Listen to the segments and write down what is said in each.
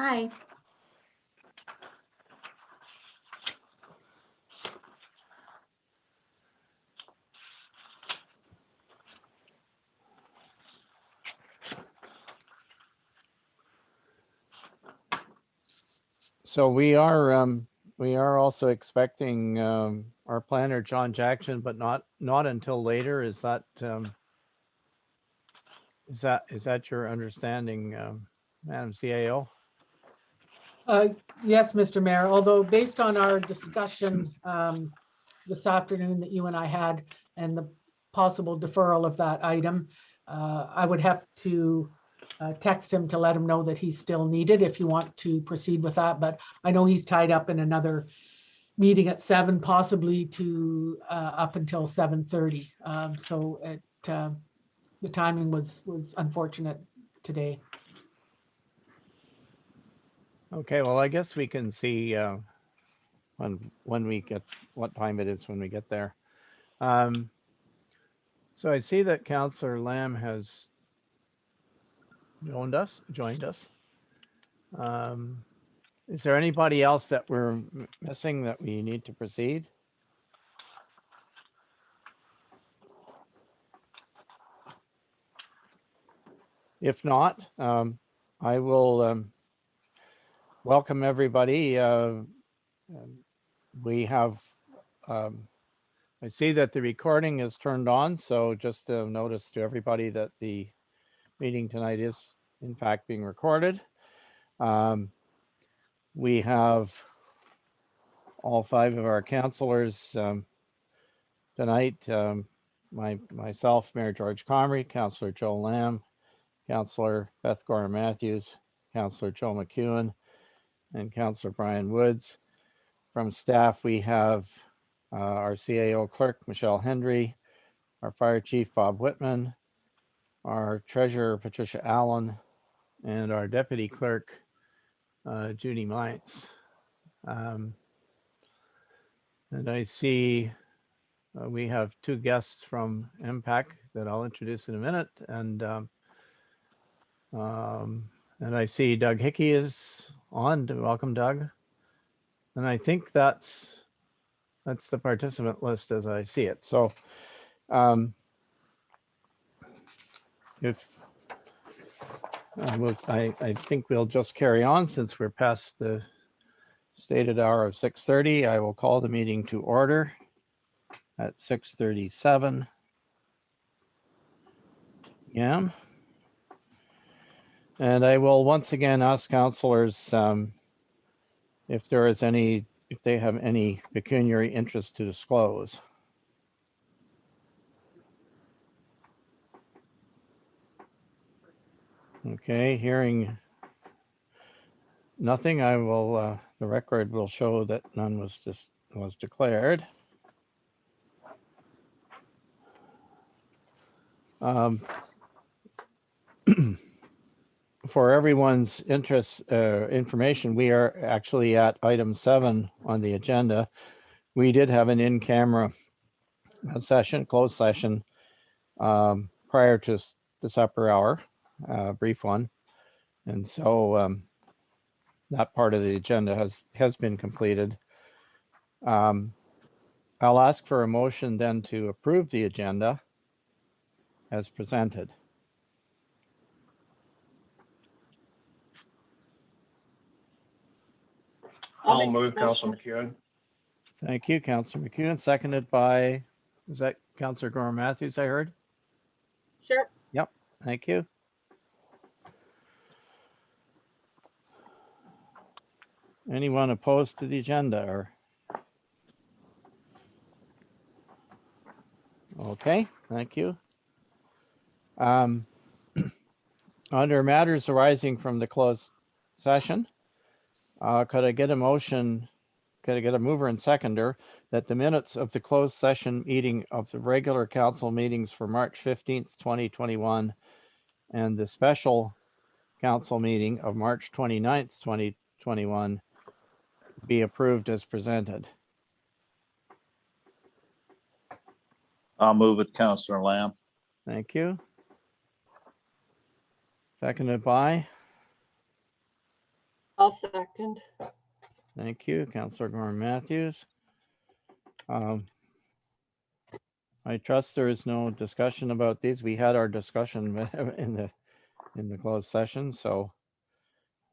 Hi. So we are also expecting our planner John Jackson, but not until later. Is that your understanding, Madam CAO? Yes, Mr. Mayor, although based on our discussion this afternoon that you and I had and the possible deferral of that item, I would have to text him to let him know that he's still needed if you want to proceed with that. But I know he's tied up in another meeting at 7, possibly to up until 7:30. So the timing was unfortunate today. Okay, well, I guess we can see when we get what time it is when we get there. So I see that Councillor Lamb has joined us. Is there anybody else that we're missing that we need to proceed? If not, I will welcome everybody. We have, I see that the recording is turned on, so just a notice to everybody that the meeting tonight is in fact being recorded. We have all 5 of our councillors tonight. Myself, Mayor George Comrie, Councillor Joe Lamb, Councillor Beth Gorham-Matthews, Councillor Joe McEwen, and Councillor Brian Woods. From staff, we have our CAO clerk, Michelle Hendry, our fire chief, Bob Whitman, our treasurer, Patricia Allen, and our deputy clerk, Judy Mines. And I see we have 2 guests from MPAC that I'll introduce in a minute. And I see Doug Hickey is on. Welcome, Doug. And I think that's the participant list as I see it. So if I think we'll just carry on since we're past the stated hour of 6:30. I will call the meeting to order at 6:37. Yeah. And I will once again ask councillors if they have any pecuniary interest to disclose. Okay, hearing nothing, I will. The record will show that none was declared. For everyone's information, we are actually at item 7 on the agenda. We did have an in-camera session, closed session, prior to this upper hour, brief one. And so that part of the agenda has been completed. I'll ask for a motion then to approve the agenda as presented. I'll move, Councillor McEwen. Thank you, Councillor McEwen. Seconded by, is that Councillor Gorham-Matthews, I heard? Sure. Yep, thank you. Anyone opposed to the agenda? Or okay, thank you. Under matters arising from the closed session, could I get a motion? Could I get a mover and seconder that the minutes of the closed session meeting of the regular council meetings for March 15th, 2021, and the special council meeting of March 29th, 2021 be approved as presented? I'll move it, Councillor Lamb. Thank you. Seconded by? I'll second. Thank you, Councillor Gorman Matthews. I trust there is no discussion about these. We had our discussion in the closed session, so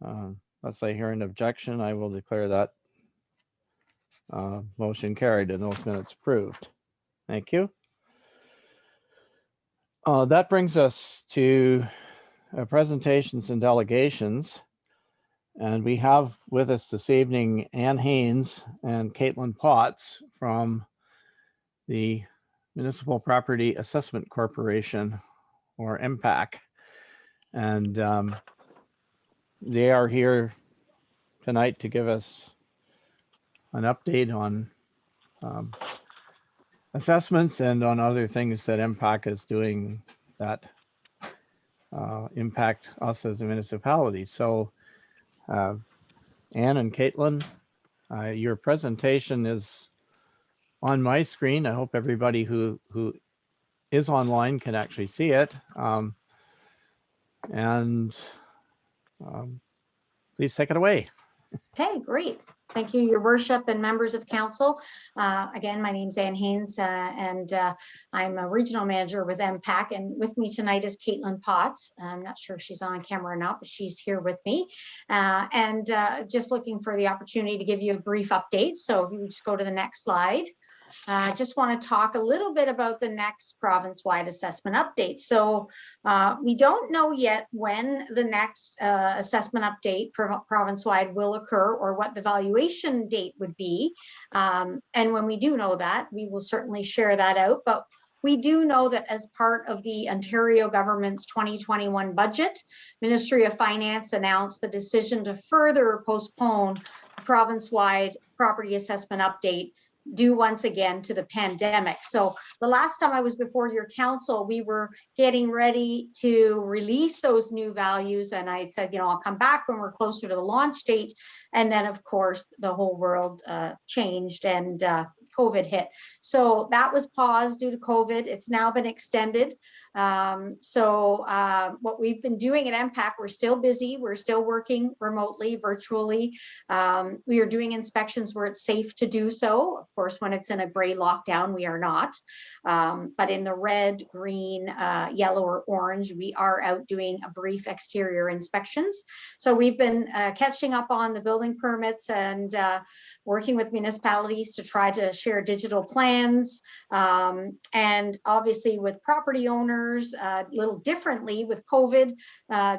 unless I hear an objection, I will declare that motion carried and those minutes approved. Thank you. That brings us to presentations and delegations. And we have with us this evening Ann Haynes and Caitlin Potts from the Municipal Property Assessment Corporation, or MPAC. And they are here tonight to give us an update on assessments and on other things that MPAC is doing that impact us as a municipality. So Ann and Caitlin, your presentation is on my screen. I hope everybody who is online can actually see it. Please take it away. Okay, great. Thank you, Your Worship and members of council. Again, my name is Ann Haynes, and I'm a regional manager with MPAC. And with me tonight is Caitlin Potts. I'm not sure if she's on camera or not, but she's here with me. Just looking for the opportunity to give you a brief update. So if you would just go to the next slide. Just want to talk a little bit about the next province-wide assessment update. So we don't know yet when the next assessment update province-wide will occur or what the valuation date would be. And when we do know that, we will certainly share that out. But we do know that as part of the Ontario government's 2021 budget, Ministry of Finance announced the decision to further postpone the province-wide property assessment update due once again to the pandemic. So the last time I was before your council, we were getting ready to release those new values. And I said, you know, I'll come back when we're closer to the launch date. And then of course, the whole world changed and COVID hit. So that was paused due to COVID. It's now been extended. What we've been doing at MPAC, we're still busy. We're still working remotely, virtually. We are doing inspections where it's safe to do so. Of course, when it's in a gray lockdown, we are not. But in the red, green, yellow, or orange, we are out doing a brief exterior inspections. So we've been catching up on the building permits and working with municipalities to try to share digital plans. And obviously with property owners, a little differently with COVID,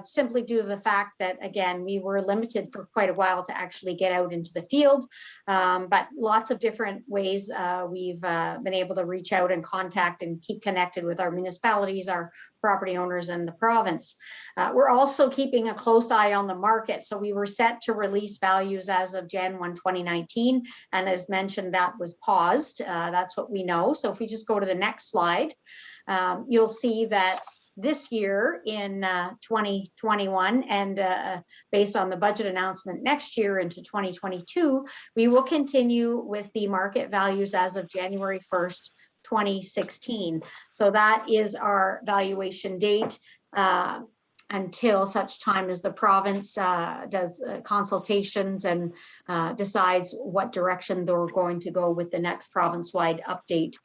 simply due to the fact that, again, we were limited for quite a while to actually get out into the field. But lots of different ways we've been able to reach out and contact and keep connected with our municipalities, our property owners, and the province. We're also keeping a close eye on the market. So we were set to release values as of Jan 1, 2019. And as mentioned, that was paused. That's what we know. So if we just go to the next slide, you'll see that this year in 2021 and based on the budget announcement next year into 2022, we will continue with the market values as of January 1st, 2016. So that is our valuation date until such time as the province does consultations and decides what direction they're going to go with the next province-wide update.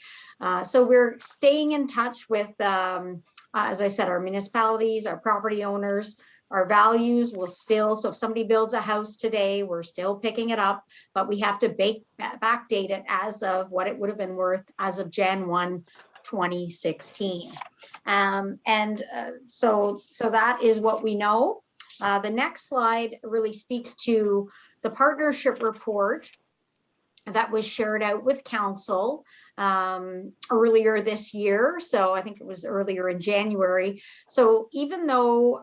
So we're staying in touch with, as I said, our municipalities, our property owners. Our values will still, so if somebody builds a house today, we're still picking it up, but we have to backdate it as of what it would have been worth as of Jan 1, 2016. So that is what we know. The next slide really speaks to the partnership report that was shared out with council earlier this year. So I think it was earlier in January. So even though,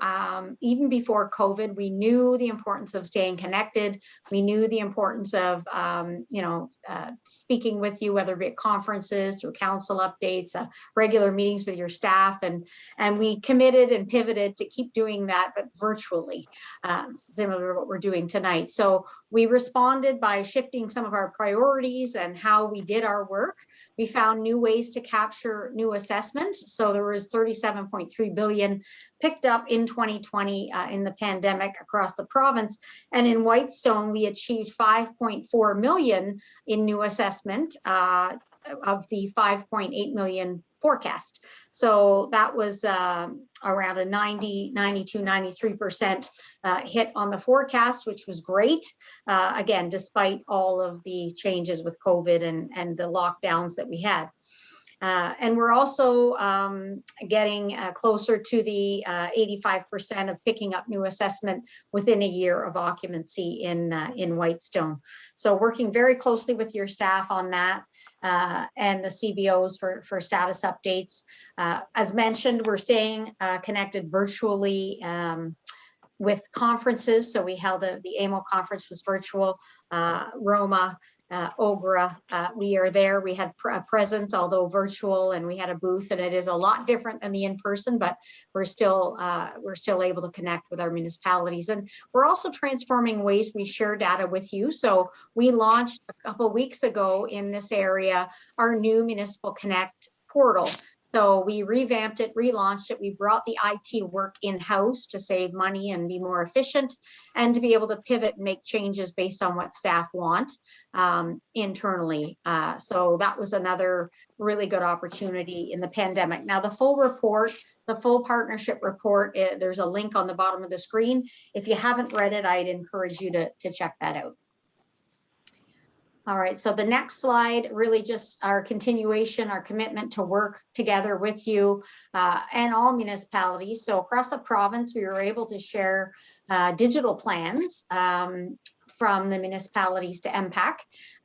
even before COVID, we knew the importance of staying connected. We knew the importance of, speaking with you, whether it be at conferences, through council updates, regular meetings with your staff. And we committed and pivoted to keep doing that, but virtually, similar to what we're doing tonight. So we responded by shifting some of our priorities and how we did our work. We found new ways to capture new assessment. So there was 37.3 billion picked up in 2020 in the pandemic across the province. And in Whitestone, we achieved 5.4 million in new assessment of the 5.8 million forecast. So that was around a 92, 93% hit on the forecast, which was great. Again, despite all of the changes with COVID and the lockdowns that we had. And we're also getting closer to the 85% of picking up new assessment within a year of occupancy in Whitestone. So working very closely with your staff on that and the CBOs for status updates. As mentioned, we're staying connected virtually with conferences. So we held the AMO conference was virtual, Roma, OGRA, we are there. We had a presence, although virtual, and we had a booth, and it is a lot different than the in-person, but we're still able to connect with our municipalities. And we're also transforming ways we share data with you. So we launched a couple of weeks ago in this area our new Municipal Connect portal. So we revamped it, relaunched it. We brought the IT work in-house to save money and be more efficient, and to be able to pivot and make changes based on what staff want internally. So that was another really good opportunity in the pandemic. Now the full report, the full partnership report, there's a link on the bottom of the screen. If you haven't read it, I'd encourage you to check that out. All right, so the next slide, really just our continuation, our commitment to work together with you and all municipalities. So across the province, we were able to share digital plans from the municipalities to MPAC.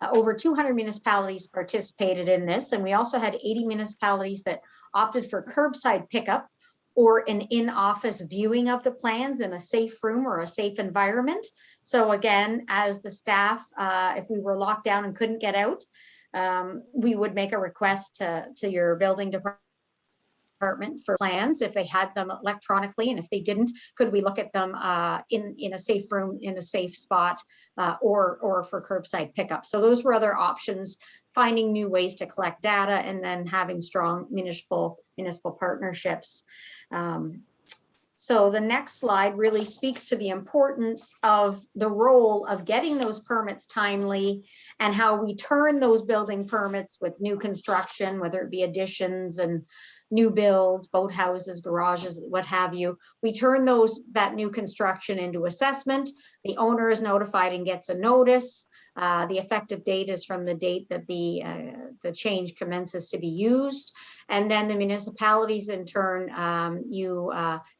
Over 200 municipalities participated in this, and we also had 80 municipalities that opted for curbside pickup or an in-office viewing of the plans in a safe room or a safe environment. So again, as the staff, if we were locked down and couldn't get out, we would make a request to your building department for plans if they had them electronically, and if they didn't, could we look at them in a safe room, in a safe spot, or for curbside pickup. So those were other options, finding new ways to collect data, and then having strong municipal partnerships. So the next slide really speaks to the importance of the role of getting those permits timely, and how we turn those building permits with new construction, whether it be additions and new builds, boathouses, garages, what have you. We turn that new construction into assessment. The owner is notified and gets a notice. The effective date is from the date that the change commences to be used. And then the municipalities, in turn, you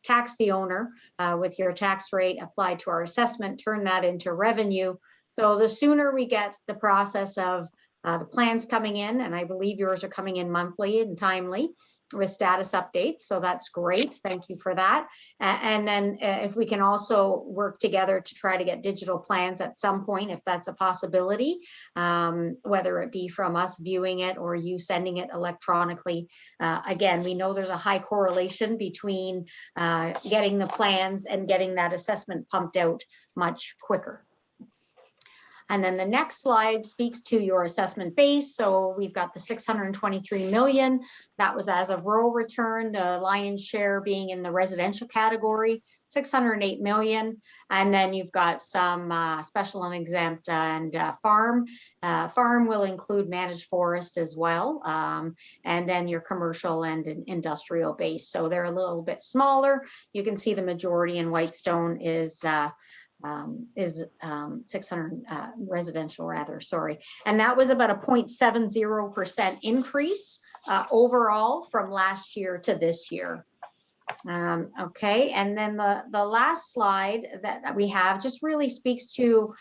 tax the owner with your tax rate applied to our assessment, turn that into revenue. So the sooner we get the process of the plans coming in, and I believe yours are coming in monthly and timely with status updates. So that's great. Thank you for that. And then if we can also work together to try to get digital plans at some point, if that's a possibility, whether it be from us viewing it or you sending it electronically. Again, we know there's a high correlation between getting the plans and getting that assessment pumped out much quicker. And then the next slide speaks to your assessment base. So we've got the 623 million. That was as of rural return, the lion's share being in the residential category, 608 million. And then you've got some special and exempt and farm. Farm will include managed forest as well. And then your commercial and industrial base. So they're a little bit smaller. You can see the majority in Whitestone is 600 residential rather, sorry. And that was about a 0.70% increase overall from last year to this year. Okay, and then the last slide that we have just really speaks to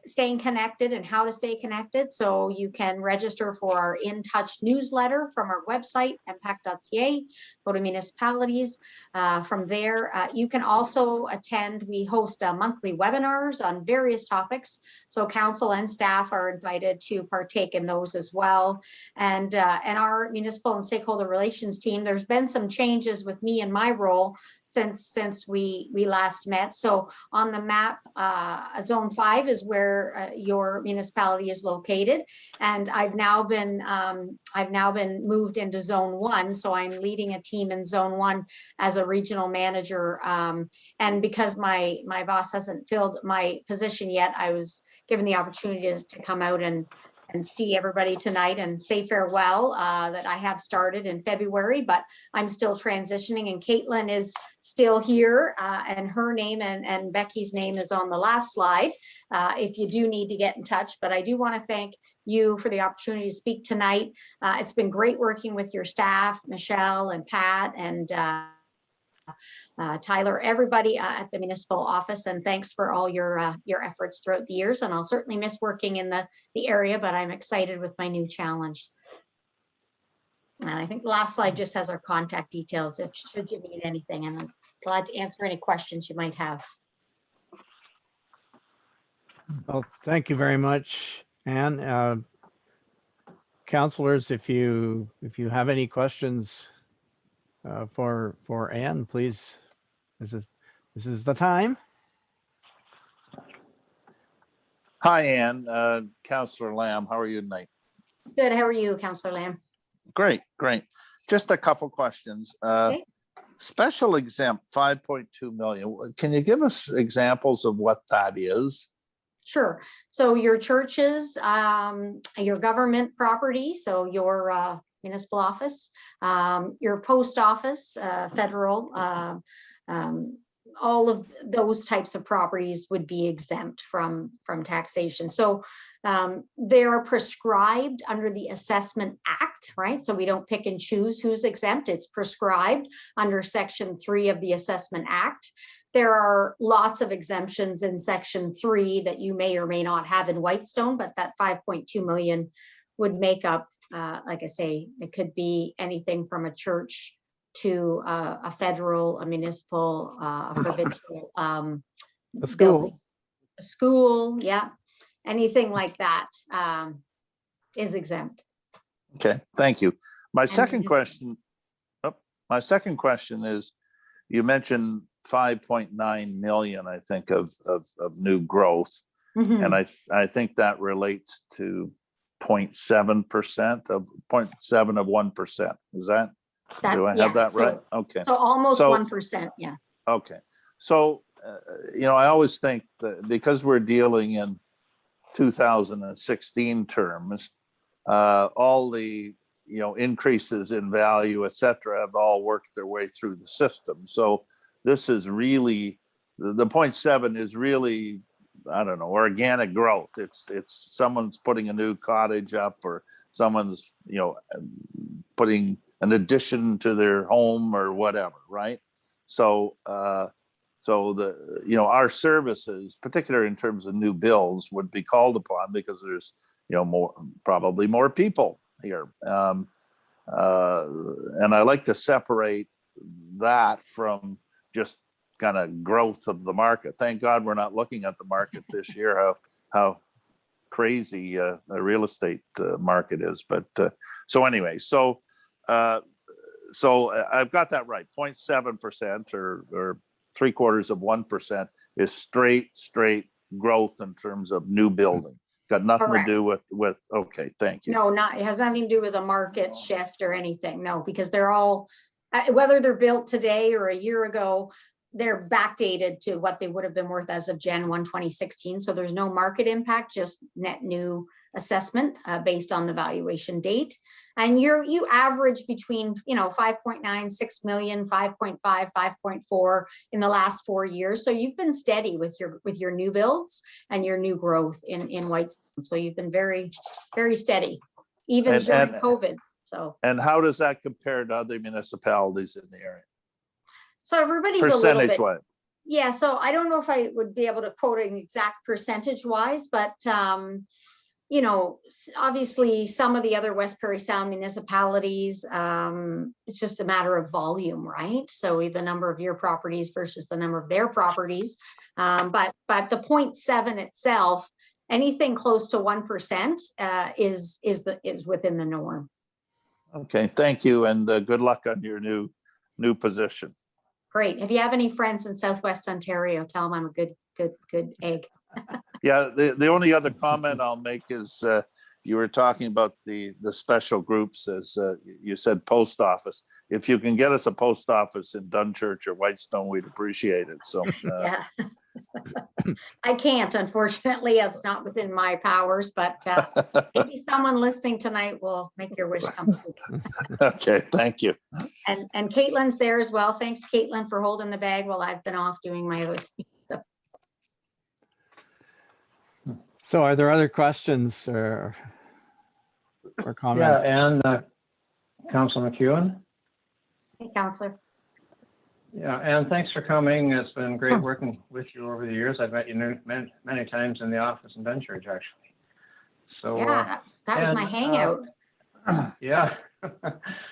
staying connected and how to stay connected. So you can register for our In Touch newsletter from our website, mpac.ca, go to municipalities. From there, you can also attend, we host monthly webinars on various topics. So council and staff are invited to partake in those as well. And our municipal and stakeholder relations team, there's been some changes with me in my role since we last met. So on the map, zone 5 is where your municipality is located, and I've now been moved into zone 1. So I'm leading a team in zone 1 as a regional manager. And because my boss hasn't filled my position yet, I was given the opportunity to come out and see everybody tonight and say farewell. That I have started in February, but I'm still transitioning, and Caitlin is still here, and her name and Becky's name is on the last slide if you do need to get in touch. But I do want to thank you for the opportunity to speak tonight. It's been great working with your staff, Michelle and Pat and Tyler, everybody at the municipal office, and thanks for all your efforts throughout the years. And I'll certainly miss working in the area, but I'm excited with my new challenge. And I think the last slide just has our contact details if should you need anything, and I'm glad to answer any questions you might have. Well, thank you very much, Anne. Councilors, if you have any questions for Anne, please, this is the time. Hi, Ann. Councillor Lamb, how are you tonight? Good. How are you, Councillor Lamb? Great, great. Just a couple questions. Okay. Special exempt 5.2 million. Can you give us examples of what that is? Sure. So your churches, your government property, so your municipal office, your post office, federal, all of those types of properties would be exempt from taxation. So they are prescribed under the Assessment Act, right? So we don't pick and choose who's exempt. It's prescribed under Section 3 of the Assessment Act. There are lots of exemptions in Section 3 that you may or may not have in Whitestone, but that 5.2 million would make up, like I say, it could be anything from a church to a federal, a municipal, a provincial, A school. A school, yeah, anything like that is exempt. Okay, thank you. My second question is, you mentioned 5.9 million, I think, of new growth. Mhm. And I think that relates to 0.7% of 0.7 of 1%. Is that, do I have that right? Okay. So almost So- 1%, yeah. Okay. So, I always think that because we're dealing in 2016 terms, all the, increases in value, et cetera, have all worked their way through the system. So this is really, the 0.7 is really, I don't know, organic growth. It's someone's putting a new cottage up, or someone's, putting an addition to their home or whatever, right? So, our services, particularly in terms of new builds, would be called upon because there's, probably more people here. And I like to separate that from just kind of growth of the market. Thank God we're not looking at the market this year, how crazy the real estate market is. But so anyway, so I've got that right. 0.7% or 0.75% is straight growth in terms of new building. Got nothing Correct. to do with, okay, thank you. No, it has nothing to do with a market shift or anything. No, because they're all, whether they're built today or a year ago, they're backdated to what they would have been worth as of Jan 1, 2016. So there's no market impact, just net new assessment based on the valuation date. And you average between 5.9, 6 million, 5.5, 5.4 in the last 4 years. So you've been steady with your new builds and your new growth in Whitestone. So you've been very, very steady, even during COVID. So. And how does that compare to other municipalities in the area? So everybody's a little bit. Percentage-wise. Yeah. So I don't know if I would be able to quote an exact percentage-wise, but obviously some of the other West Prairie Sound municipalities, it's just a matter of volume, right? So the number of your properties versus the number of their properties. But the 0.7 itself, anything close to 1% is within the norm. Okay, thank you, and good luck on your new position. great. If you have any friends in Southwest Ontario, tell them I'm a good egg. Yeah, the only other comment I'll make is you were talking about the special groups, as you said, post office. If you can get us a post office in Dunchurch or Whitestone, we'd appreciate it. So Yeah. I can't, unfortunately. It's not within my powers, but maybe someone listening tonight will make your wish come true. Okay, thank you. And Caitlin's there as well. Thanks, Caitlin, for holding the bag while I've been off doing my other things. So are there other questions or Yeah, comments? and Councilor McEwen. Hey, Counselor. Yeah, and thanks for coming. It's been great working with you over the years. I've met you many times in the office in Dunchurch, actually. So Yeah, that was my hangout. Yeah,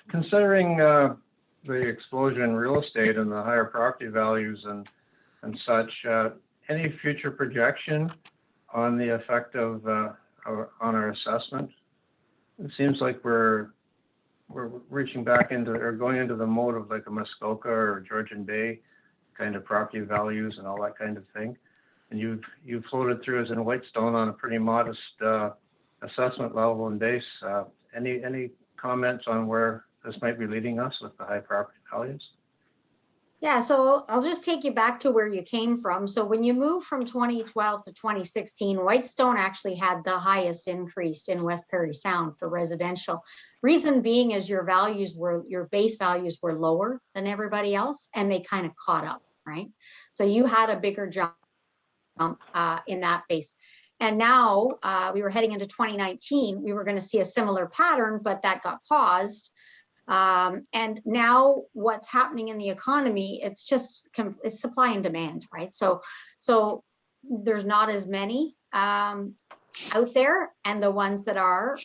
considering the explosion in real estate and the higher property values and such, any future projection on the effect of on our assessment? It seems like we're reaching back into or going into the mode of like a Muskoka or Georgian Bay kind of property values and all that kind of thing. And you've floated through as in Whitestone on a pretty modest assessment level and base. Any comments on where this might be leading us with the high property values? Yeah, so I'll just take you back to where you came from. So when you move from 2012 to 2016, Whitestone actually had the highest increase in West Parry Sound for residential. Reason being is your base values were lower than everybody else, and they kind of caught up, right? So you had a bigger jump in that base. And now we were heading into 2019, we were going to see a similar pattern, but that got paused. And now what's happening in the economy, it's supply and demand, right? So there's not as many out there, and the ones that are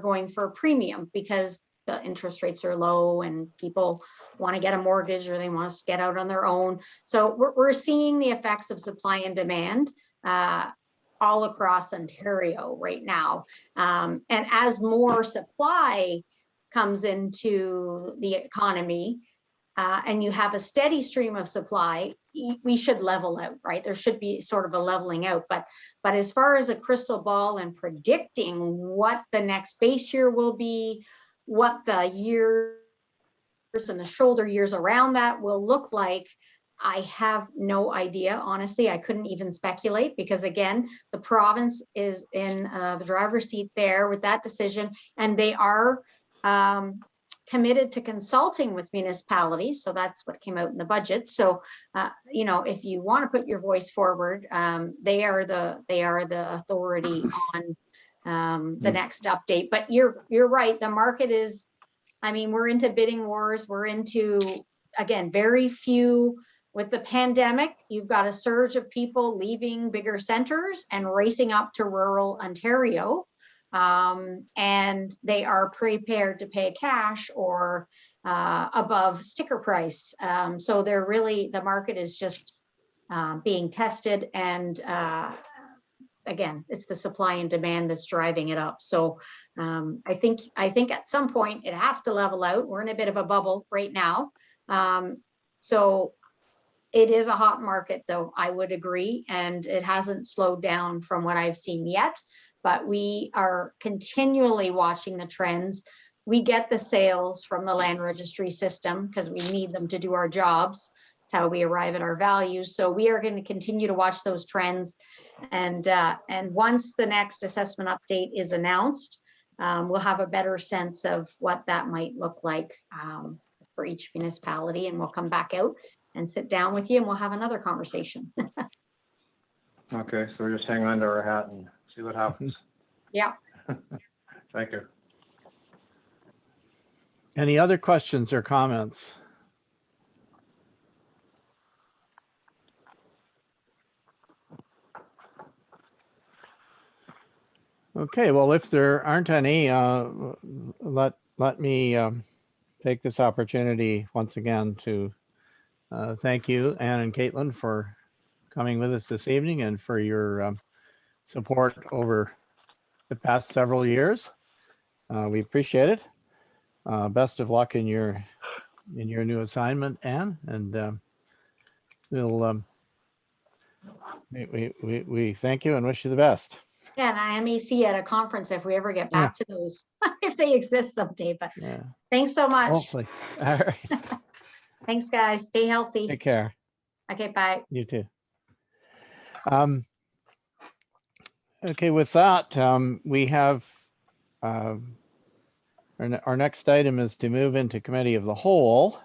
going for a premium because the interest rates are low and people want to get a mortgage or they want to get out on their own. So we're seeing the effects of supply and demand all across Ontario right now. And as more supply comes into the economy and you have a steady stream of supply, we should level out, right? There should be sort of a leveling out. But as far as a crystal ball and predicting what the next base year will be, what the years and the shoulder years around that will look like, I have no idea. Honestly, I couldn't even speculate because, again, the province is in the driver's seat there with that decision, and they are committed to consulting with municipalities. So that's what came out in the budget. So, if you want to put your voice forward, they are the authority on the next update. But you're right. The market is, we're into bidding wars. We're into, again, very few. With the pandemic, you've got a surge of people leaving bigger centers and racing up to rural Ontario. And they are prepared to pay cash or above sticker price. So the market is just being tested. And again, it's the supply and demand that's driving it up. So I think at some point it has to level out. We're in a bit of a bubble right now. So it is a hot market, though, I would agree, and it hasn't slowed down from what I've seen yet, but we are continually watching the trends. We get the sales from the land registry system because we need them to do our jobs. It's how we arrive at our values. So we are going to continue to watch those trends. And once the next assessment update is announced, we'll have a better sense of what that might look like for each municipality, and we'll come back out and sit down with you and we'll have another conversation. Okay, so we're just hang on to our hat and see what happens. Yeah. Thank you. Any other questions or comments? Okay, well, if there aren't any, let me take this opportunity once again to thank you, Anne and Caitlin, for coming with us this evening and for your support over the past several years. We appreciate it. Best of luck in your new assignment, Anne, and we'll, we thank you and wish you the best. Yeah, and I may see you at a conference if we ever get Yeah. back to those, if they exist someday, but Yeah, thanks so much. hopefully. All right. Thanks, guys. Stay healthy. Take care. Okay, bye. You too. Okay, with that, we have, our next item is to move into committee of the whole.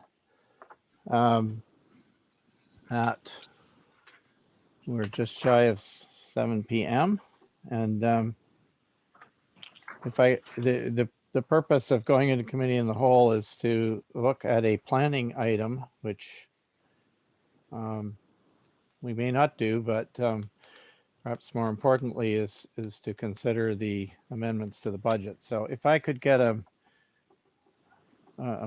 We're just shy of 7 p.m. And the purpose of going into committee in the whole is to look at a planning item, which we may not do, but perhaps more importantly is to consider the amendments to the budget. So if I could get a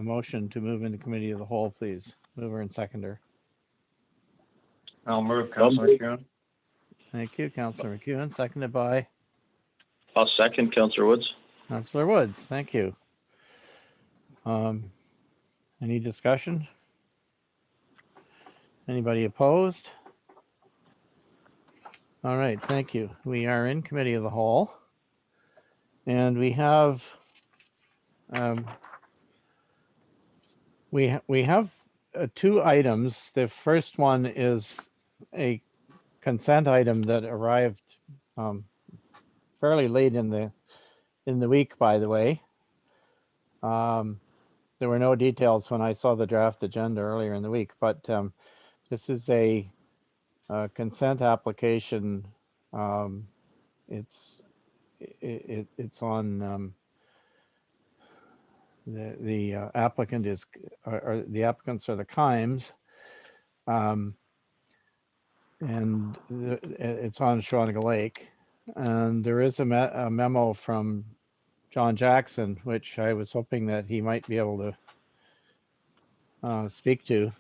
motion to move into committee of the whole, please. Mover and seconder. I'll move, Councillor McEwen. Thank you, Councillor McEwen, seconded by I'll second, Councillor Woods. Councillor Woods. Thank you. Any discussion? Anybody opposed? All right, thank you. We are in committee of the whole, and we have two items. The first one is a consent item that arrived fairly late in the week, by the way. There were no details when I saw the draft agenda earlier in the week, but this is a consent application. It's on the applicant is, or the applicants are the Kimes, and it's on Shawnee Lake. And there is a memo from John Jackson, which I was hoping that he might be able to speak to.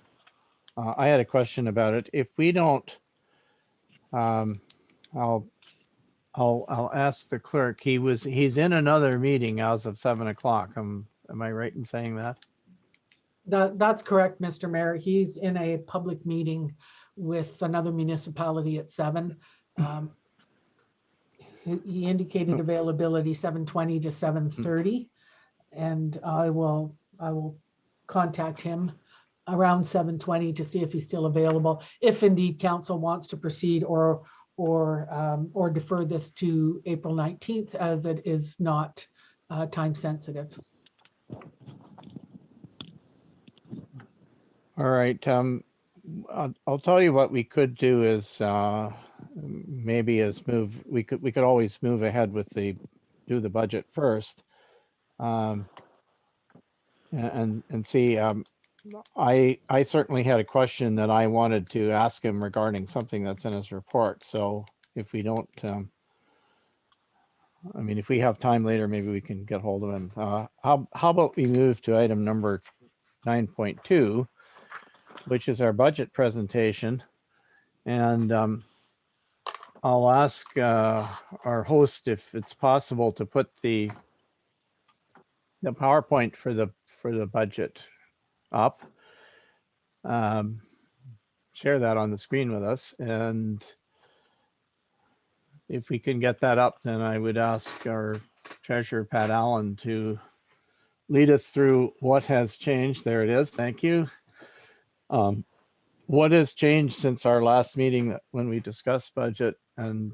I had a question about it. If we don't, I'll ask the clerk. He's in another meeting as of 7 o'clock. Am I right in saying that? That's correct, Mr. Mayor. He's in a public meeting with another municipality at 7. He indicated availability 7:20 to 7:30, and I will contact him around 7:20 to see if he's still available, if indeed council wants to proceed or defer this to April 19th, as it is not time sensitive. All right. I'll tell you what we could do is maybe we could always move ahead with do the budget first, and see. I certainly had a question that I wanted to ask him regarding something that's in his report. So if we don't, I mean, if we have time later, maybe we can get hold of him. How about we move to item number 9.2, which is our budget presentation. And I'll ask our host if it's possible to put the PowerPoint for the budget up. Share that on the screen with us. And if we can get that up, then I would ask our treasurer, Pat Allen, to lead us through what has changed. There it is. Thank you. What has changed since our last meeting when we discussed budget? And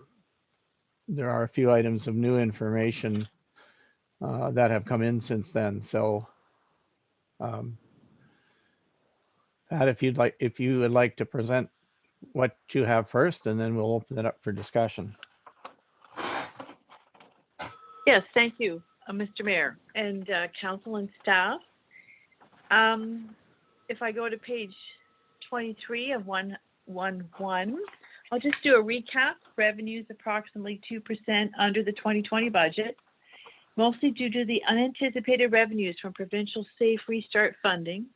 there are a few items of new information that have come in since then. So, Pat, if you would like to present what you have first, and then we'll open it up for discussion. Yes, thank you, Mr. Mayor and council and staff. If I go to page 23 of 111, I'll just do a recap. Revenues approximately 2% under the 2020 budget, mostly due to the unanticipated revenues from provincial Safe Restart funding.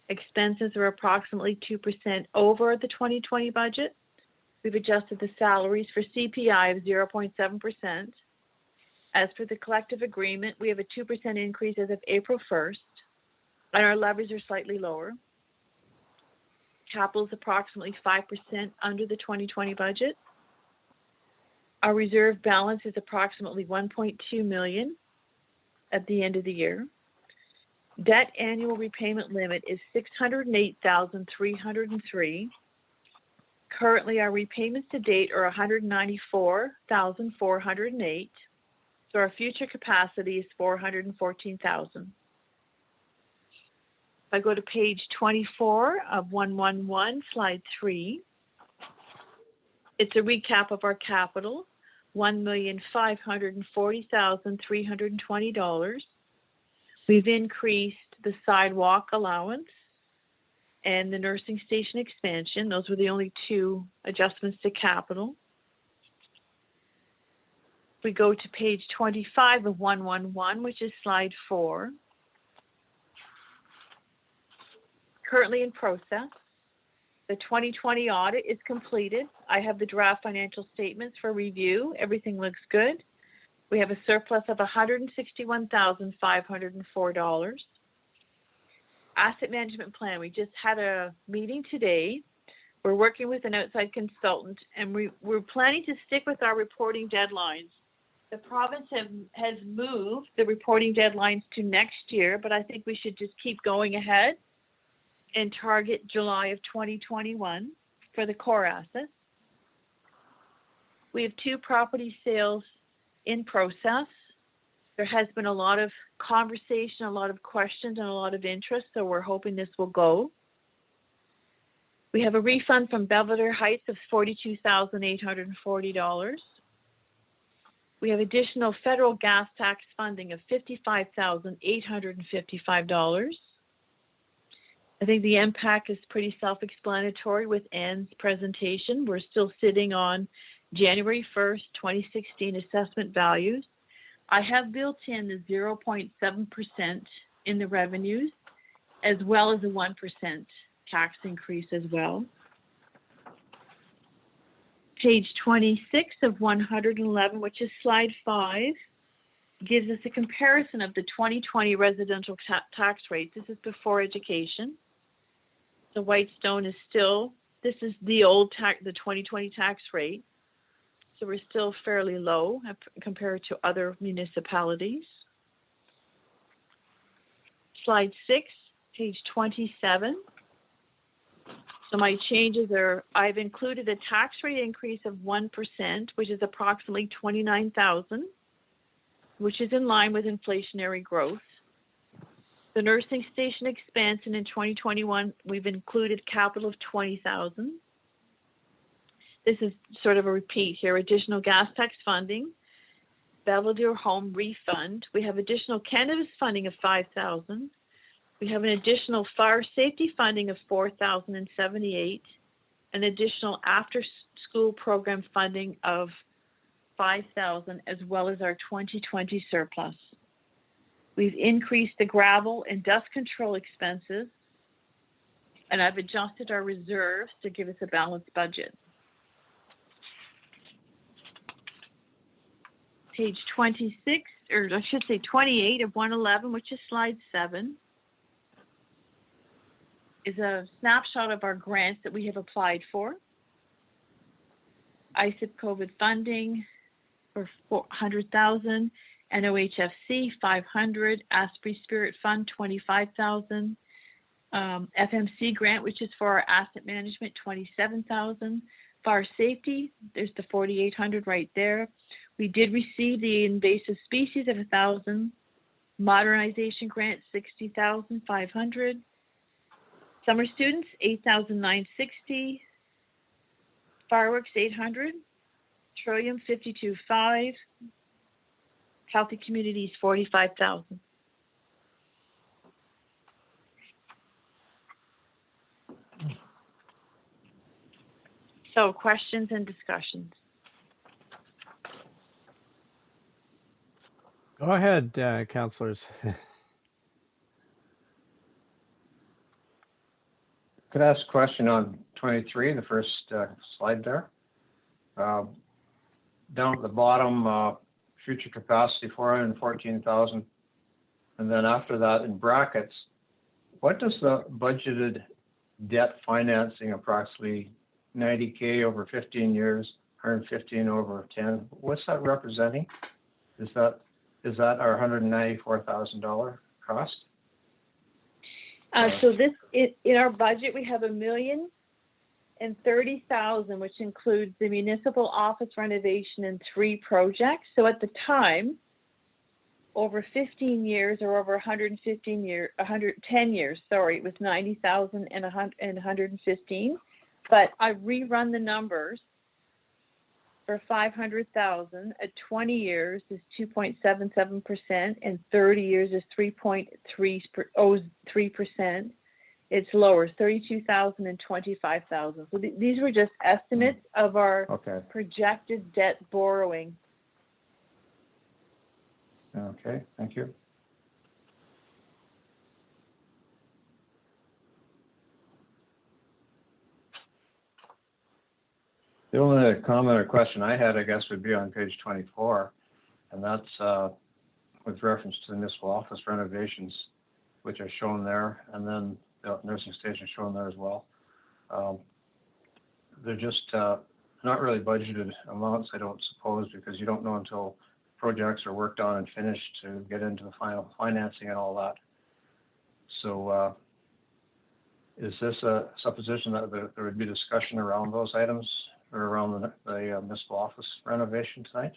Expenses are approximately 2% over the 2020 budget. We've adjusted the salaries for CPI of 0.7%. As per the collective agreement, we have a 2% increase as of April 1st, and our levies are slightly lower. Capital is approximately 5% under the 2020 budget. Our reserve balance is approximately 1.2 million at the end of the year. Debt annual repayment limit is 608,303. Currently, our repayments to date are 194,408. So our future capacity is 414,000. If I go to page 24 of 111, slide 3, it's a recap of our capital, $1,540,320. We've increased the sidewalk allowance and the nursing station expansion. Those were the only two adjustments to capital. We go to page 25 of 111, which is slide 4. Currently in process. The 2020 audit is completed. I have the draft financial statements for review. Everything looks good. We have a surplus of $161,504. Asset management plan. We just had a meeting today. We're working with an outside consultant, and we're planning to stick with our reporting deadlines. The province has moved the reporting deadlines to next year, but I think we should just keep going ahead and target July of 2021 for the core assets. We have 2 property sales in process. There has been a lot of conversation, a lot of questions, and a lot of interest, so we're hoping this will go. We have a refund from Belvedere Heights of $42,840. We have additional federal gas tax funding of $55,855. I think the impact is pretty self-explanatory with Anne's presentation. We're still sitting on January 1st, 2016 assessment values. I have built in the 0.7% in the revenues, as well as a 1% tax increase as well. Page 26 of 111, which is slide 5, gives us a comparison of the 2020 residential tax rate. This is before education. So Whitestone is still, this is the old the 2020 tax rate. So we're still fairly low compared to other municipalities. Slide 6, page 27. So my changes are, I've included a tax rate increase of 1%, which is approximately $29,000, which is in line with inflationary growth. The nursing station expansion in 2021, we've included capital of $20,000. This is sort of a repeat here. Additional gas tax funding, Belvedere Home refund. We have additional cannabis funding of $5,000. We have an additional fire safety funding of $4,078, an additional after-school program funding of $5,000, as well as our 2020 surplus. We've increased the gravel and dust control expenses, and I've adjusted our reserves to give us a balanced budget. Page 26, or I should say 28 of 111, which is slide 7, is a snapshot of our grants that we have applied for. ISIP COVID funding for $400,000, NOHFC 500, Asprey Spirit Fund 25,000, FMC grant, which is for our asset management, 27,000. Fire safety, there's the 4,800 right there. We did receive the invasive species of 1,000. Modernization grant, 60,500. Summer students, 8,960. Fireworks, 800. Trillium, 52.5. Healthy communities, 45,000. So questions and discussions. Go ahead, councillors. Could I ask a question on 23, the first slide there? Down at the bottom, future capacity 414,000, and then after that in brackets, what does the budgeted debt financing approximately 90K over 15 years, 115 over 10. What's that representing? Is that our $194,000 cost? So this, in our budget, we have $1,030,000, which includes the municipal office renovation and 3 projects. So at the time, over 15 years or over 110 years, sorry, it was 90,000 and 115. But I rerun the numbers for 500,000 at 20 years is 2.77%, and 30 years is 3.3%. It's lower, 32,000 and 25,000. So these were just estimates of our projected debt borrowing. Okay, thank you. The only comment or question I had, I guess, would be on page 24, and that's with reference to the municipal office renovations, which are shown there, and then the nursing station shown there as well. They're just not really budgeted amounts, I don't suppose, because you don't know until projects are worked on and finished to get into the final financing and all that. So is this a supposition that there would be discussion around those items or around the municipal office renovation tonight?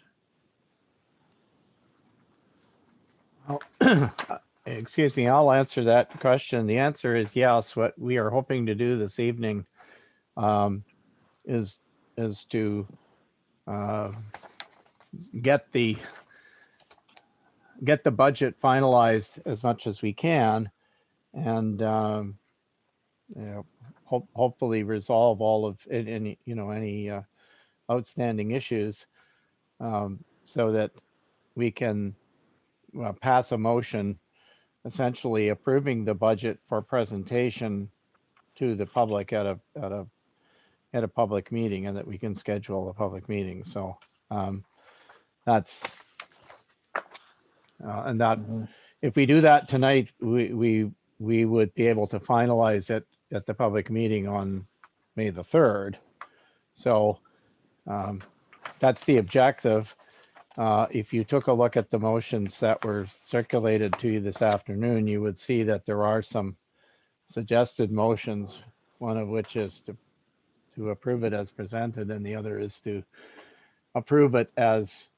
Excuse me, I'll answer that question. The answer is yes. What we are hoping to do this evening is to get the budget finalized as much as we can, and hopefully resolve all of any outstanding issues, so that we can pass a motion essentially approving the budget for presentation to the public at a public meeting, and that we can schedule a public meeting. So that's and that if we do that tonight, we would be able to finalize it at the public meeting on May the 3rd. So that's the objective. If you took a look at the motions that were circulated to you this afternoon, you would see that there are some suggested motions, one of which is to approve it as presented, and the other is to approve it as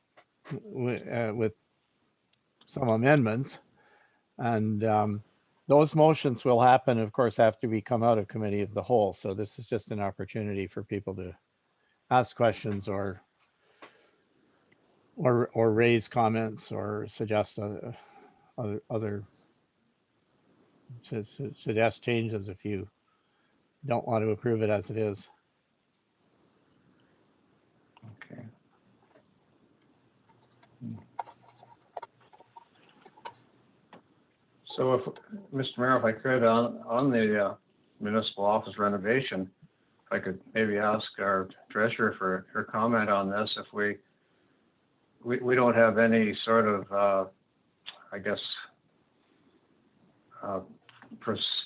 with some amendments. And those motions will happen, of course, after we come out of committee of the whole. So this is just an opportunity for people to ask questions or raise comments or suggest suggest changes if you don't want to approve it as it is. Okay. So if, Mr. Mayor, if I could, on the municipal office renovation, if I could maybe ask our treasurer for her comment on this. If we don't have any sort of, I guess,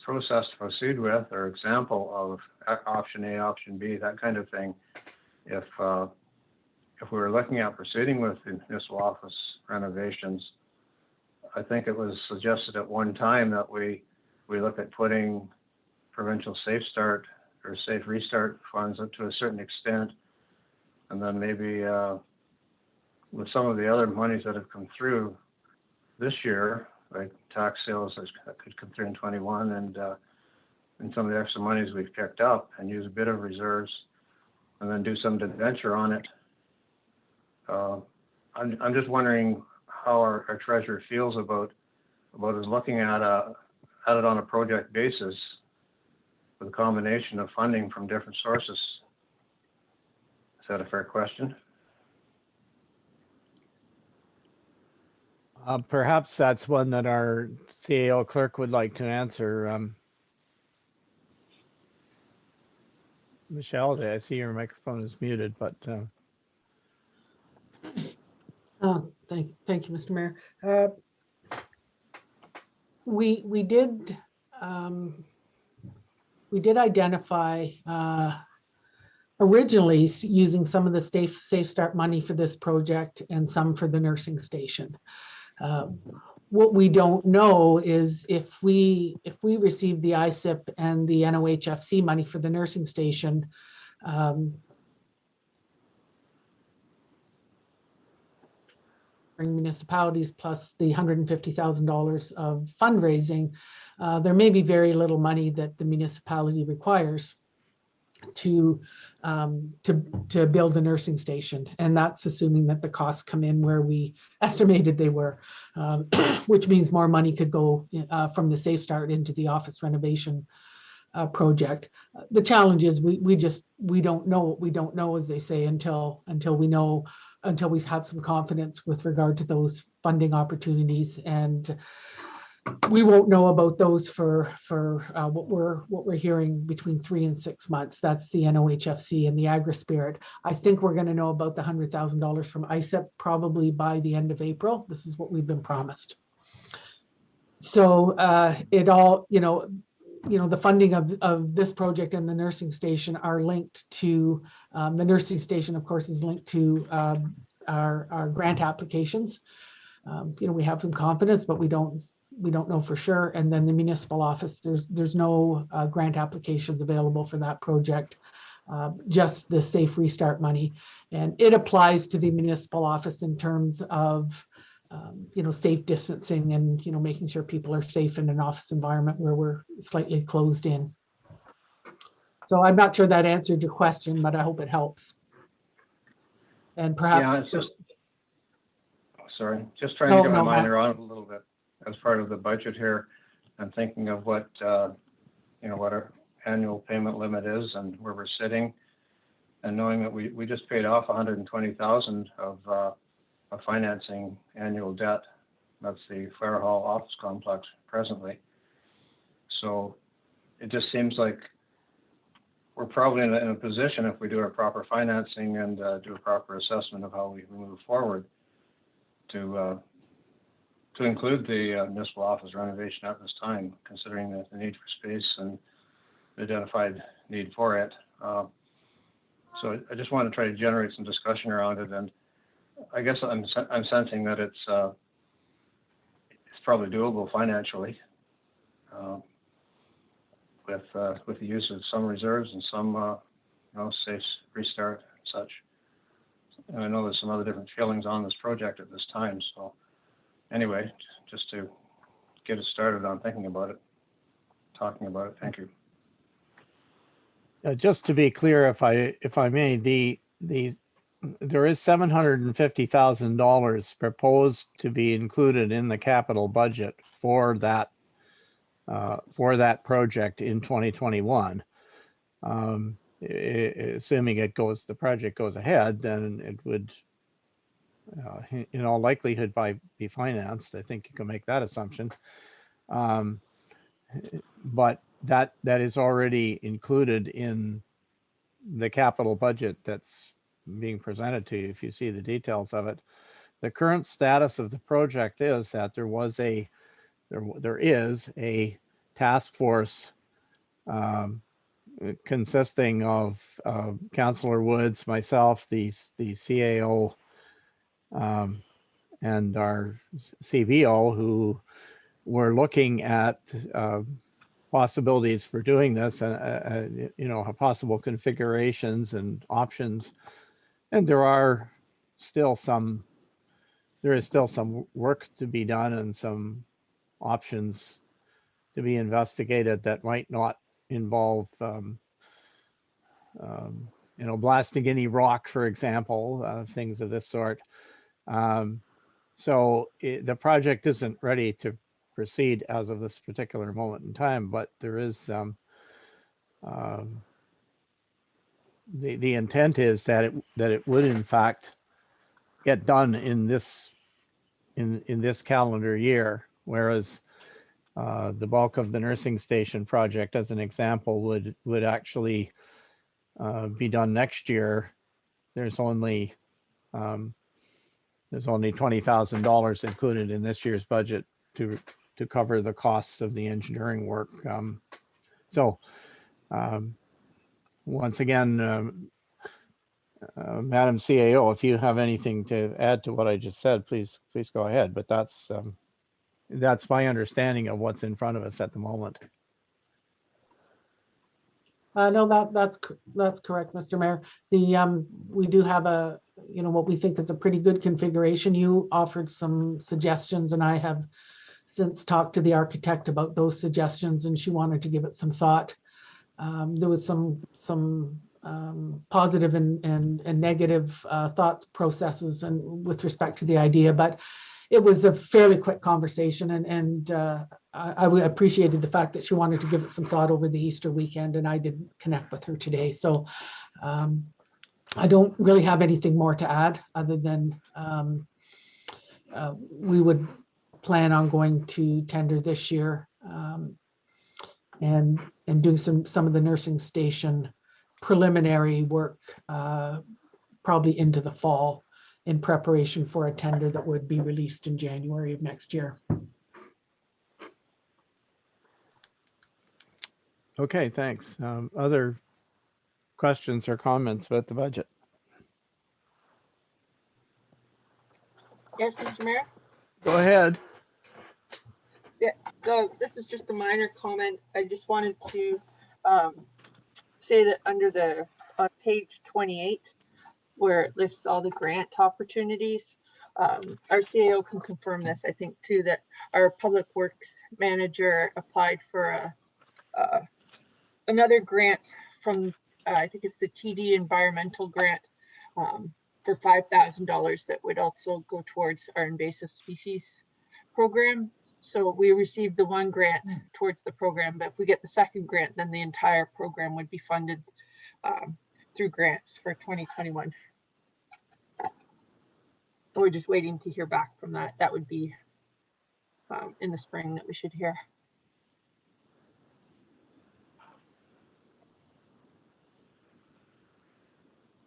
process to proceed with, or example of option A, option B, that kind of thing. If we were looking at proceeding with the municipal office renovations, I think it was suggested at one time that we look at putting provincial safe start or safe restart funds up to a certain extent, and then maybe with some of the other monies that have come through this year, like tax sales that could come through in 21, and some of the extra monies we've picked up, and use a bit of reserves, and then do some debenture on it. I'm just wondering how our treasurer feels about us looking at it on a project basis with a combination of funding from different sources. Is that a fair question? Perhaps that's one that our CAO clerk would like to answer. Michelle, I see your microphone is muted, but Thank you, Mr. Mayor. We we did identify originally using some of the Safe Start money for this project and some for the nursing station. What we don't know is if we receive the ISIP and the NOHFC money for the nursing station, municipalities plus the $150,000 of fundraising, there may be very little money that the municipality requires to build the nursing station, and that's assuming that the costs come in where we estimated they were, which means more money could go from the Safe Start into the office renovation project. The challenge is we don't know what we don't know, as they say, until we have some confidence with regard to those funding opportunities, and we won't know about those for what we're hearing between 3 and 6 months. That's the NOHFC and the Agri-Spirit. I think we're going to know about the $100,000 from ISIP probably by the end of April. This is what we've been promised. So it all, the funding of this project and the nursing station are linked to, the nursing station, of course, is linked to our grant applications. We have some confidence, but we don't know for sure. And then the municipal office, there's no grant applications available for that project, just the Safe Restart money. And it applies to the municipal office in terms of safe distancing and, making sure people are safe in an office environment where we're slightly closed in. So I'm not sure that answered your question, but I hope it helps. And perhaps. Yeah, it's just, sorry, just trying to get my mind around it a little bit as part of the budget here. I'm thinking of what, what our annual payment limit is and where we're sitting, and knowing that we just paid off $120,000 of financing annual debt. That's the Fire Hall office complex presently. So it just seems like we're probably in a position, if we do our proper financing and do a proper assessment of how we move forward, to include the municipal office renovation at this time, considering the need for space and the identified need for it. So I just want to try to generate some discussion around it, and I guess I'm sensing that it's probably doable financially, with the use of some reserves and some Safe Restart and such. And I know there's some other different feelings on this project at this time. So anyway, just to get us started on thinking about it, talking about it. Thank you. Just to be clear, if I may, there is $750,000 proposed to be included in the capital budget for that project in 2021. Assuming the project goes ahead, then it would, in all likelihood, be financed. I think you can make that assumption. But that is already included in the capital budget that's being presented to you, if you see the details of it. The current status of the project is that there is a task force consisting of Councillor Woods, myself, the CAO, and our CVO, who were looking at possibilities for doing this, possible configurations and options. And there is still some work to be done and some options to be investigated that might not involve, blasting any rock, for example, things of this sort. So the project isn't ready to proceed as of this particular moment in time, but there is the intent is that it would in fact get done in this calendar year, whereas the bulk of the nursing station project, as an example, would actually be done next year. There's only $20,000 included in this year's budget to cover the costs of the engineering work. So Once again, Madam CAO, if you have anything to add to what I just said, please go ahead. But that's my understanding of what's in front of us at the moment. No, that's correct, Mr. Mayor. We do have what we think is a pretty good configuration. You offered some suggestions, and I have since talked to the architect about those suggestions, and she wanted to give it some thought. There was some positive and negative thoughts processes and with respect to the idea, but it was a fairly quick conversation, and I appreciated the fact that she wanted to give it some thought over the Easter weekend, and I didn't connect with her today. So I don't really have anything more to add other than we would plan on going to tender this year and doing some of the nursing station preliminary work probably into the fall in preparation for a tender that would be released in January of next year. Okay, thanks. Other questions or comments about the budget? Yes, Mr. Mayor. Go ahead. Yeah, so this is just a minor comment. I just wanted to say that under the on page 28, where it lists all the grant opportunities, our CAO can confirm this, I think, too, that our public works manager applied for another grant from, I think it's the TD environmental grant for $5,000 that would also go towards our invasive species program. So we received the one grant towards the program, but if we get the second grant, then the entire program would be funded through grants for 2021. We're just waiting to hear back from that. That would be in the spring that we should hear.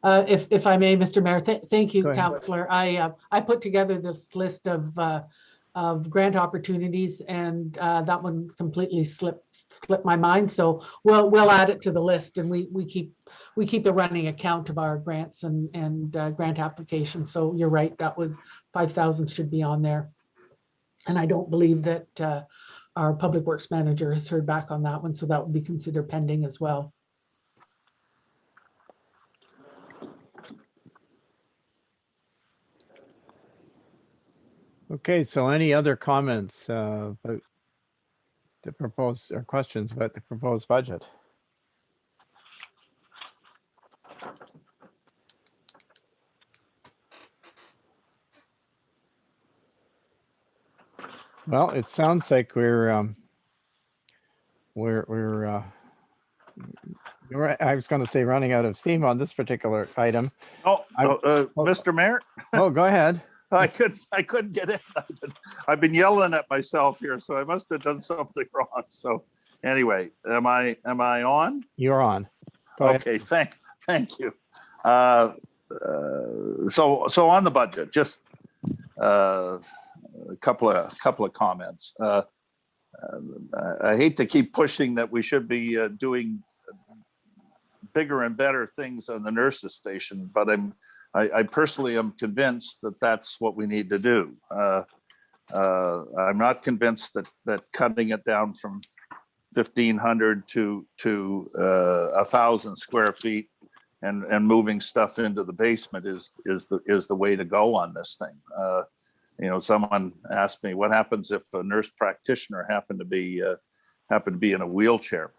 If I may, Mr. Mayor, thank you, Go ahead. Councillor. I put together this list of grant opportunities, and that one completely slipped my mind. So we'll add it to the list, and we keep a running account of our grants and grant applications. So you're right, that was 5,000 should be on there, and I don't believe that our public works manager has heard back on that one, so that would be considered pending as well. Okay, so any other comments about the proposed or questions about the proposed budget? Well, it sounds like we're I was going to say running out of steam on this particular item. Mr. Mayor, Oh, go ahead. I couldn't get in. I've been yelling at myself here, so I must have done something wrong. So anyway, am I on? You're on. Go ahead. Okay, thank you. So on the budget, just a couple of comments. I hate to keep pushing that we should be doing bigger and better things on the nurses station, but I personally am convinced that that's what we need to do. I'm not convinced that cutting it down from 1,500 to 1,000 square feet and moving stuff into the basement is the way to go on this thing. Someone asked me what happens if a nurse practitioner happened to be in a wheelchair,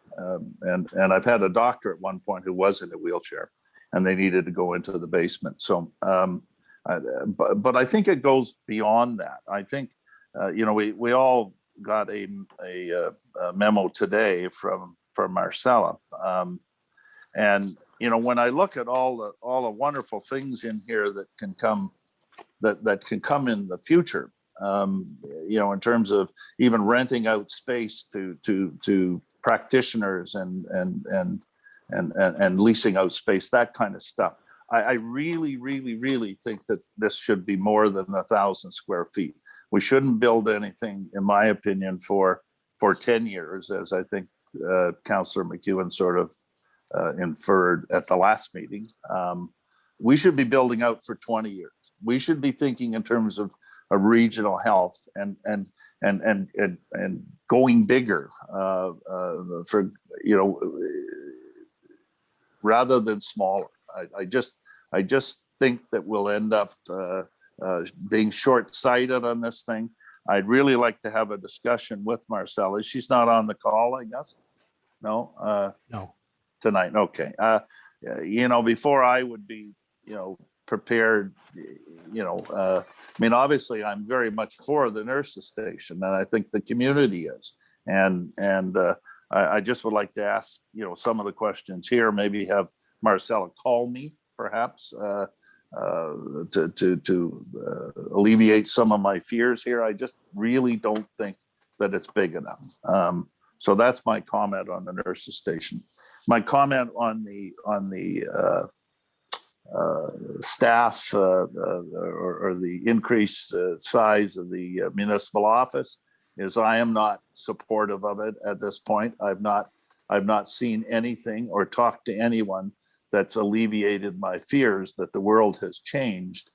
and I've had a doctor at one point who was in a wheelchair, and they needed to go into the basement. So, but I think it goes beyond that. I think, we all got a memo today from Marcella. And, when I look at all the wonderful things in here that can come in the future, in terms of even renting out space to practitioners and leasing out space, that kind of stuff. I really, really, really think that this should be more than 1,000 square feet. We shouldn't build anything, in my opinion, for 10 years, as I think Councillor McEwen sort of inferred at the last meeting, we should be building out for 20 years. We should be thinking in terms of regional health and going bigger for, you know, rather than smaller. I just think that we'll end up being short-sighted on this thing. I'd really like to have a discussion with Marcella. She's not on the call, I guess. No. No. Tonight. Okay. You know, before I would be, you know, prepared, you know, I mean, obviously I'm very much for the nurses station, and I think the community is. And I just would like to ask, you know, some of the questions here, maybe have Marcella call me perhaps to alleviate some of my fears here. I just really don't think that it's big enough. So that's my comment on the nurses station. My comment on the staff or the increased size of the municipal office is I am not supportive of it at this point. I've not seen anything or talked to anyone that's alleviated my fears that the world has changed,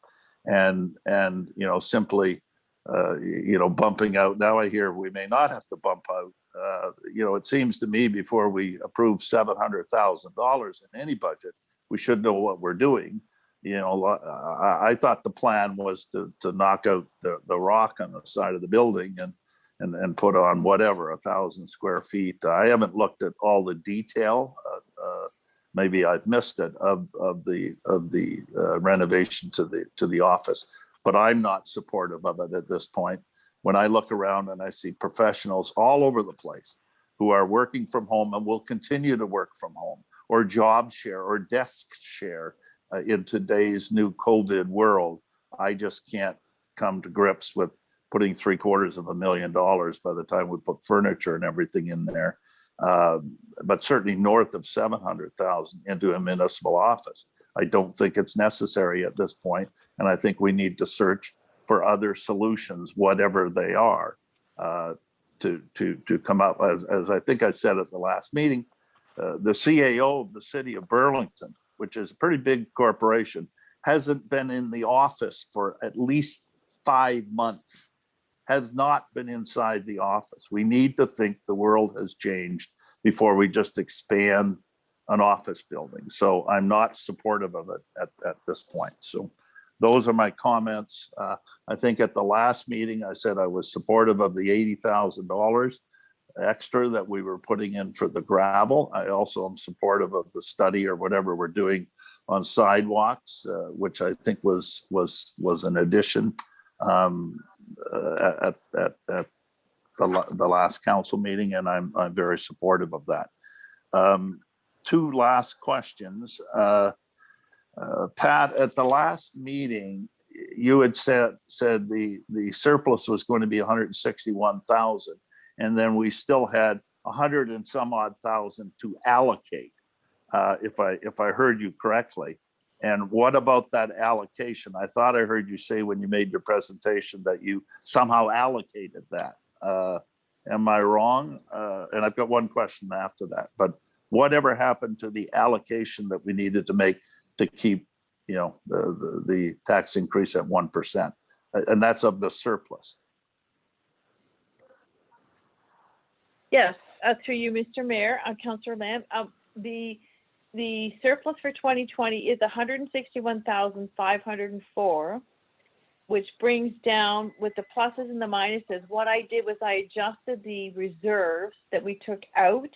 and you know, simply you know, bumping out. Now I hear we may not have to bump out. You know, it seems to me before we approve $700,000 in any budget, we should know what we're doing. You know, I thought the plan was to knock out the rock on the side of the building and put on whatever 1,000 square feet. I haven't looked at all the detail. Maybe I've missed it of the renovation to the office, but I'm not supportive of it at this point. When I look around and I see professionals all over the place who are working from home and will continue to work from home, or job share or desk share in today's new COVID world, I just can't come to grips with putting $750,000 by the time we put furniture and everything in there. But certainly north of 700,000 into a municipal office. I don't think it's necessary at this point, and I think we need to search for other solutions, whatever they are, to come up. As I think I said at the last meeting, the CAO of the city of Burlington, which is a pretty big corporation, hasn't been in the office for at least 5 months, has not been inside the office. We need to think the world has changed before we just expand an office building. So I'm not supportive of it at this point. So those are my comments. I think at the last meeting, I said I was supportive of the $80,000 extra that we were putting in for the gravel. I also am supportive of the study or whatever we're doing on sidewalks, which I think was an addition at the last council meeting, and I'm very supportive of that. Two last questions. Pat, at the last meeting, you had said the surplus was going to be 161,000, and then we still had 100 and some odd thousand to allocate, if I heard you correctly. And what about that allocation? I thought I heard you say when you made your presentation that you somehow allocated that. Am I wrong? And I've got one question after that. But whatever happened to the allocation that we needed to make to keep, you know, the tax increase at 1%, and that's of the surplus? Yes, through you, Mr. Mayor, Councillor Lamb. The surplus for 2020 is 161,504, which brings down with the pluses and the minuses. What I did was I adjusted the reserves that we took out.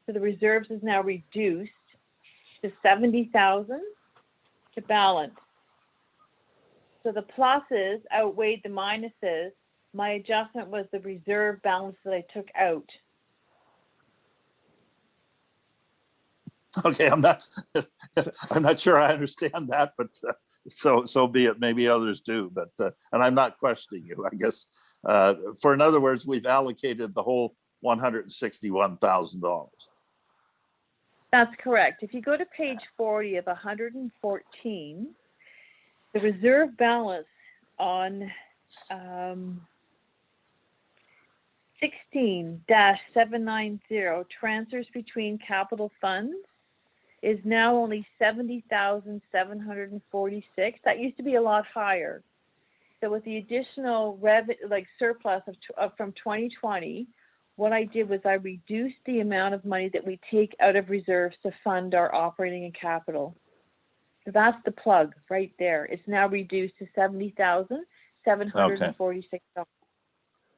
So the reserves is now reduced to 70,000 to balance. So the pluses outweighed the minuses. My adjustment was the reserve balance that I took out. Okay, I'm not sure I understand that, but so be it. Maybe others do, but and I'm not questioning you, I guess. In other words, we've allocated the whole $161,000. That's correct. If you go to page 40 of 114, the reserve balance on 16-790, transfers between capital funds, is now only 70,746. That used to be a lot higher. So with the additional surplus from 2020, what I did was I reduced the amount of money that we take out of reserves to fund our operating and capital. So that's the plug right there. It's now reduced to $70,746.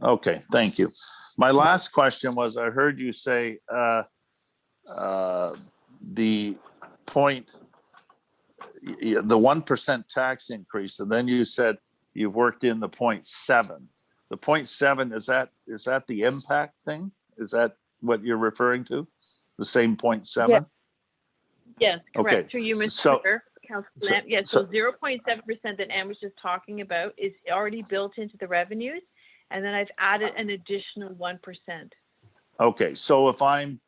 Okay, thank you. My last question was, I heard you say the 1% tax increase, and then you said you've worked in the 0.7. The 0.7, is that the impact thing? Is that what you're referring to? The same 0.7? Yes, correct. Okay. Through you, Mr. So, Chair, Councillor Lamb. Yes, so 0.7% that Anne was just talking about is already built into the revenues, and then I've added an additional 1%. Okay, so if I'm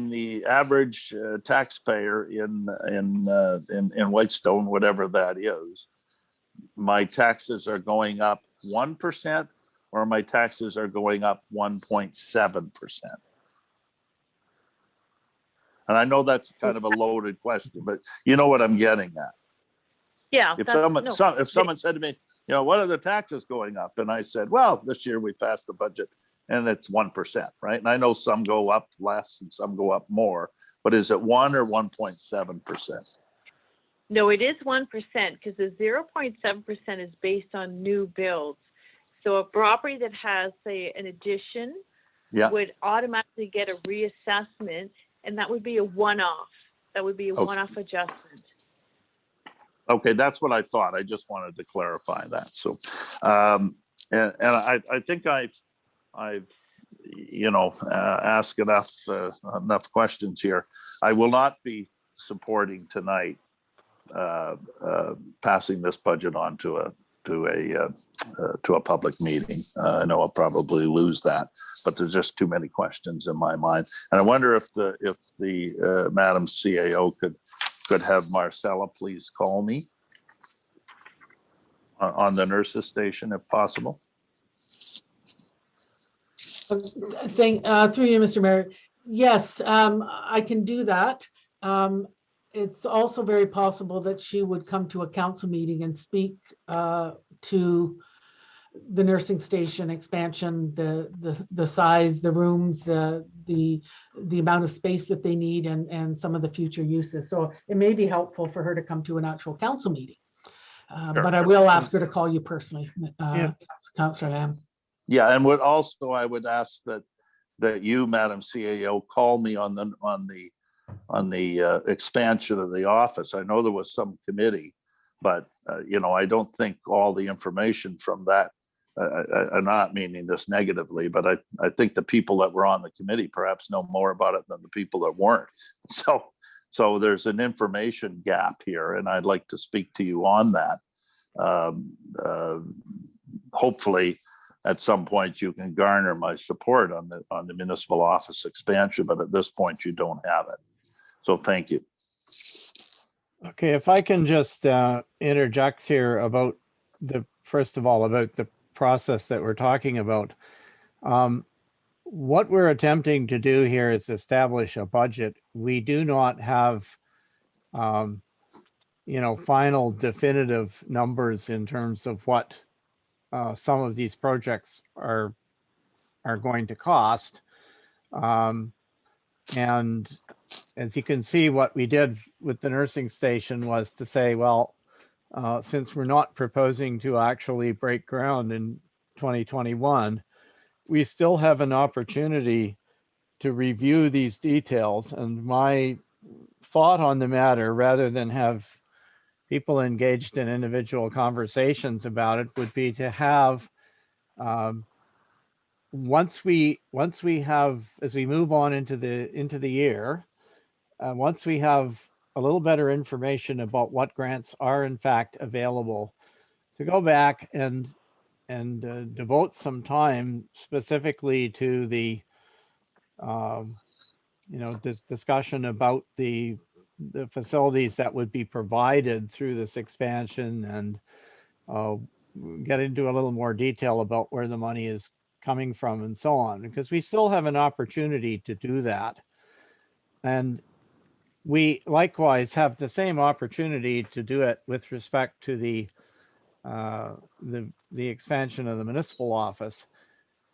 the average taxpayer in Whitestone, whatever that is, my taxes are going up 1%, or my taxes are going up 1.7%. And I know that's kind of a loaded question, but you know what I'm getting at. Yeah. If someone said to me, what are the taxes going up? And I said, well, this year we passed the budget and it's 1%, right? And I know some go up less and some go up more, but is it 1 or 1.7%? No, it is 1% because the 0.7% is based on new builds. So a property that has, say, an addition would automatically get a reassessment, and that would be a one-off. That would be a one-off adjustment. Okay, that's what I thought. I just wanted to clarify that. So, and I think I've asked enough questions here. I will not be supporting tonight passing this budget on to a public meeting. I know I'll probably lose that, but there's just too many questions in my mind. And I wonder if the Madam CAO could have Marcella please call me on the nurses station if possible. Through you, Mr. Mayor. Yes, I can do that. It's also very possible that she would come to a council meeting and speak to the nursing station expansion, the size, the rooms, the amount of space that they need, and some of the future uses. So it may be helpful for her to come to an actual council meeting. Sure. But I will ask her to call you personally, Yeah. Councillor Lamb. Yeah, and I would ask that you, Madam CAO, call me on the expansion of the office. I know there was some committee, but I don't think all the information from that. I'm not meaning this negatively, but I think the people that were on the committee perhaps know more about it than the people that weren't. So there's an information gap here, and I'd like to speak to you on that. Hopefully, at some point, you can garner my support on the municipal office expansion, but at this point, you don't have it. So thank you. Okay, if I can just interject here about first of all, about the process that we're talking about. What we're attempting to do here is establish a budget. We do not have, final definitive numbers in terms of what some of these projects are going to cost. And as you can see, what we did with the nursing station was to say, well, since we're not proposing to actually break ground in 2021, we still have an opportunity to review these details. And my thought on the matter, rather than have people engaged in individual conversations about it, would be to have, once we have, as we move on into the year, once we have a little better information about what grants are in fact available, to go back and devote some time specifically to the discussion about the facilities that would be provided through this expansion, and get into a little more detail about where the money is coming from and so on, because we still have an opportunity to do that. And we likewise have the same opportunity to do it with respect to the expansion of the municipal office.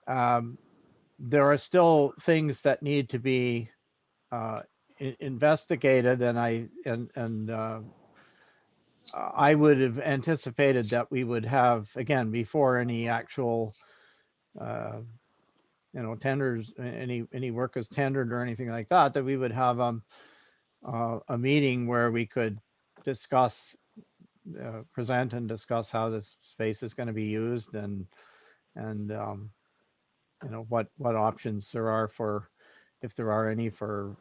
There are still things that need to be investigated, and I would have anticipated that we would have, again, before any actual tenders, any work is tendered or anything like that, that we would have a meeting where we could discuss, present and discuss how this space is going to be used, and what options there are, for, if there are any, for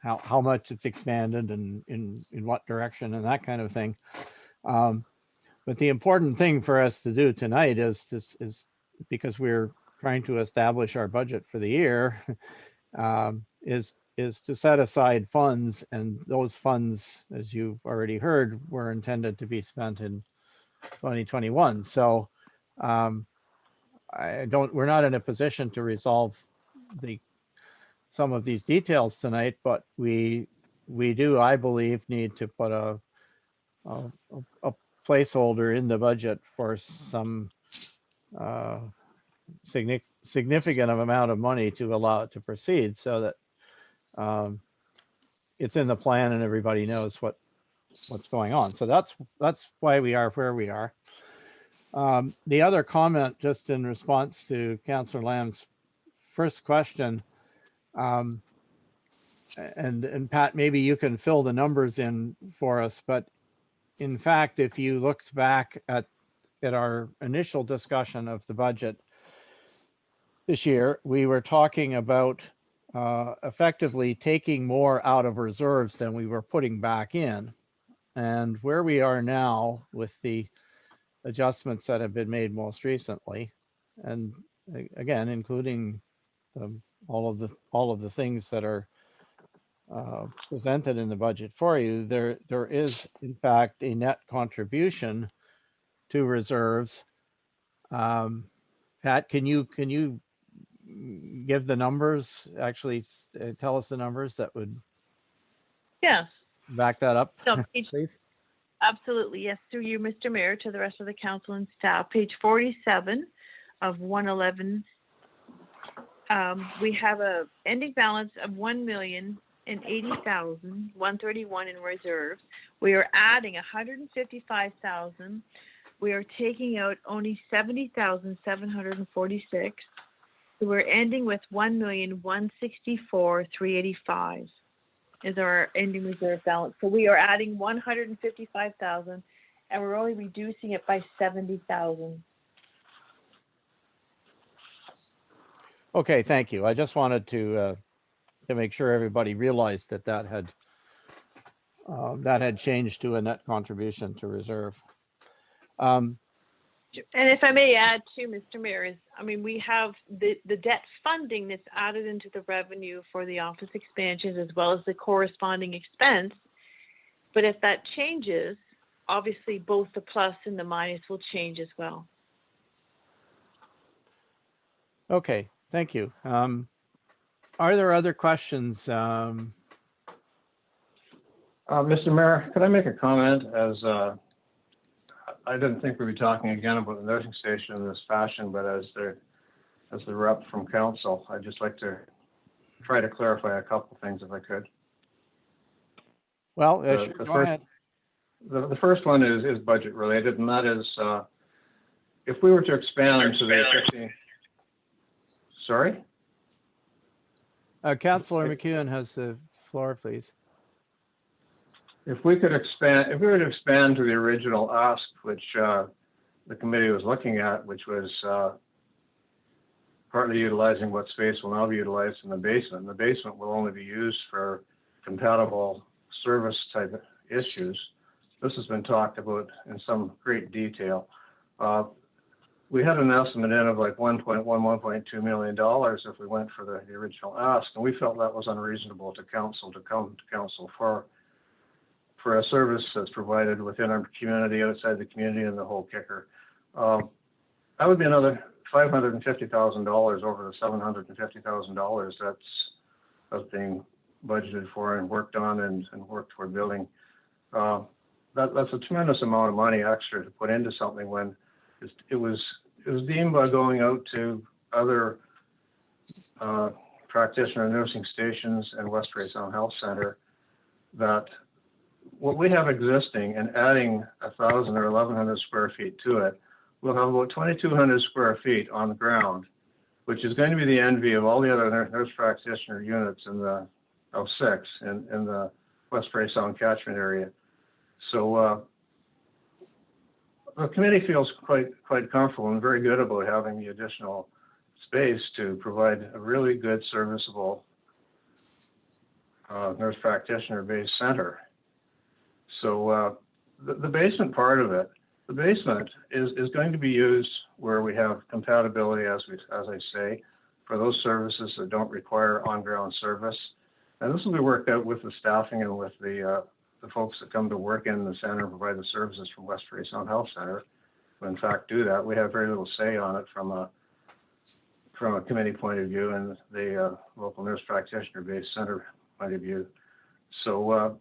how much it's expanded and in what direction and that kind of thing. But the important thing for us to do tonight is because we're trying to establish our budget for the year, is to set aside funds, and those funds, as you've already heard, were intended to be spent in 2021. So we're not in a position to resolve some of these details tonight, but we do, I believe, need to put a placeholder in the budget for some significant amount of money to allow it to proceed, so that it's in the plan and everybody knows what's going on. So that's why we are where we are. The other comment, just in response to Councillor Lamb's first question, and Pat, maybe you can fill the numbers in for us, but in fact, if you looked back at our initial discussion of the budget this year, we were talking about effectively taking more out of reserves than we were putting back in. And where we are now, with the adjustments that have been made most recently, and again, including all of the things that are presented in the budget for you, there is in fact a net contribution to reserves. Pat, can you give the numbers? Actually, tell us the numbers that would back that up, So please. Absolutely, yes, through you, Mr. Mayor, to the rest of the council and staff. Page 47 of 111. We have a ending balance of 1,080,131 in reserves. We are adding 155,000. We are taking out only 70,746. So we're ending with 1,164,385 is our ending reserve balance. So we are adding 155,000, and we're only reducing it by 70,000. Okay, thank you. I just wanted to make sure everybody realized that had changed to a net contribution to reserve. And if I may add too, Mr. Mayor, we have the debt funding that's added into the revenue for the office expansions, as well as the corresponding expense. But if that changes, obviously both the plus and the minus will change as well. Okay, thank you. Are there other questions? Mr. Mayor, could I make a comment? As I didn't think we'd be talking again about the nursing station in this fashion, but as the rep from council, I'd just like to try to clarify a couple things if I could. Well, sure, go ahead. The first one is budget related, and that is if we were to expand to the 15. Sorry? Councillor McEwen has the floor, please. If we were to expand to the original ask, which the committee was looking at, which was partly utilizing what space will now be utilized in the basement. The basement will only be used for compatible service type issues. This has been talked about in some great detail. We had an estimate in of like $1.2 million if we went for the original ask, and we felt that was unreasonable to council to come to council for a service that's provided within our community, outside the community, and the whole kicker. That would be another $550,000 over the $750,000 that's being budgeted for and worked on and worked toward building. That's a tremendous amount of money extra to put into something when it was deemed by going out to other practitioner nursing stations and West Raytown Health Center that what we have existing and adding 1,000 or 1,100 square feet to it, we'll have about 2,200 square feet on the ground, which is going to be the envy of all the other nurse practitioner units in the six in the West Raytown catchment area. So the committee feels quite comfortable and very good about having the additional space to provide a really good serviceable nurse practitioner-based center. So the basement part of it, the basement is going to be used where we have compatibility, as I say, for those services that don't require on-ground service. And this will be worked out with the staffing and with the folks that come to work in the center and provide the services from West Raytown Health Center. But in fact, do that. We have very little say on it from a committee point of view and the local nurse practitioner-based center point of view. So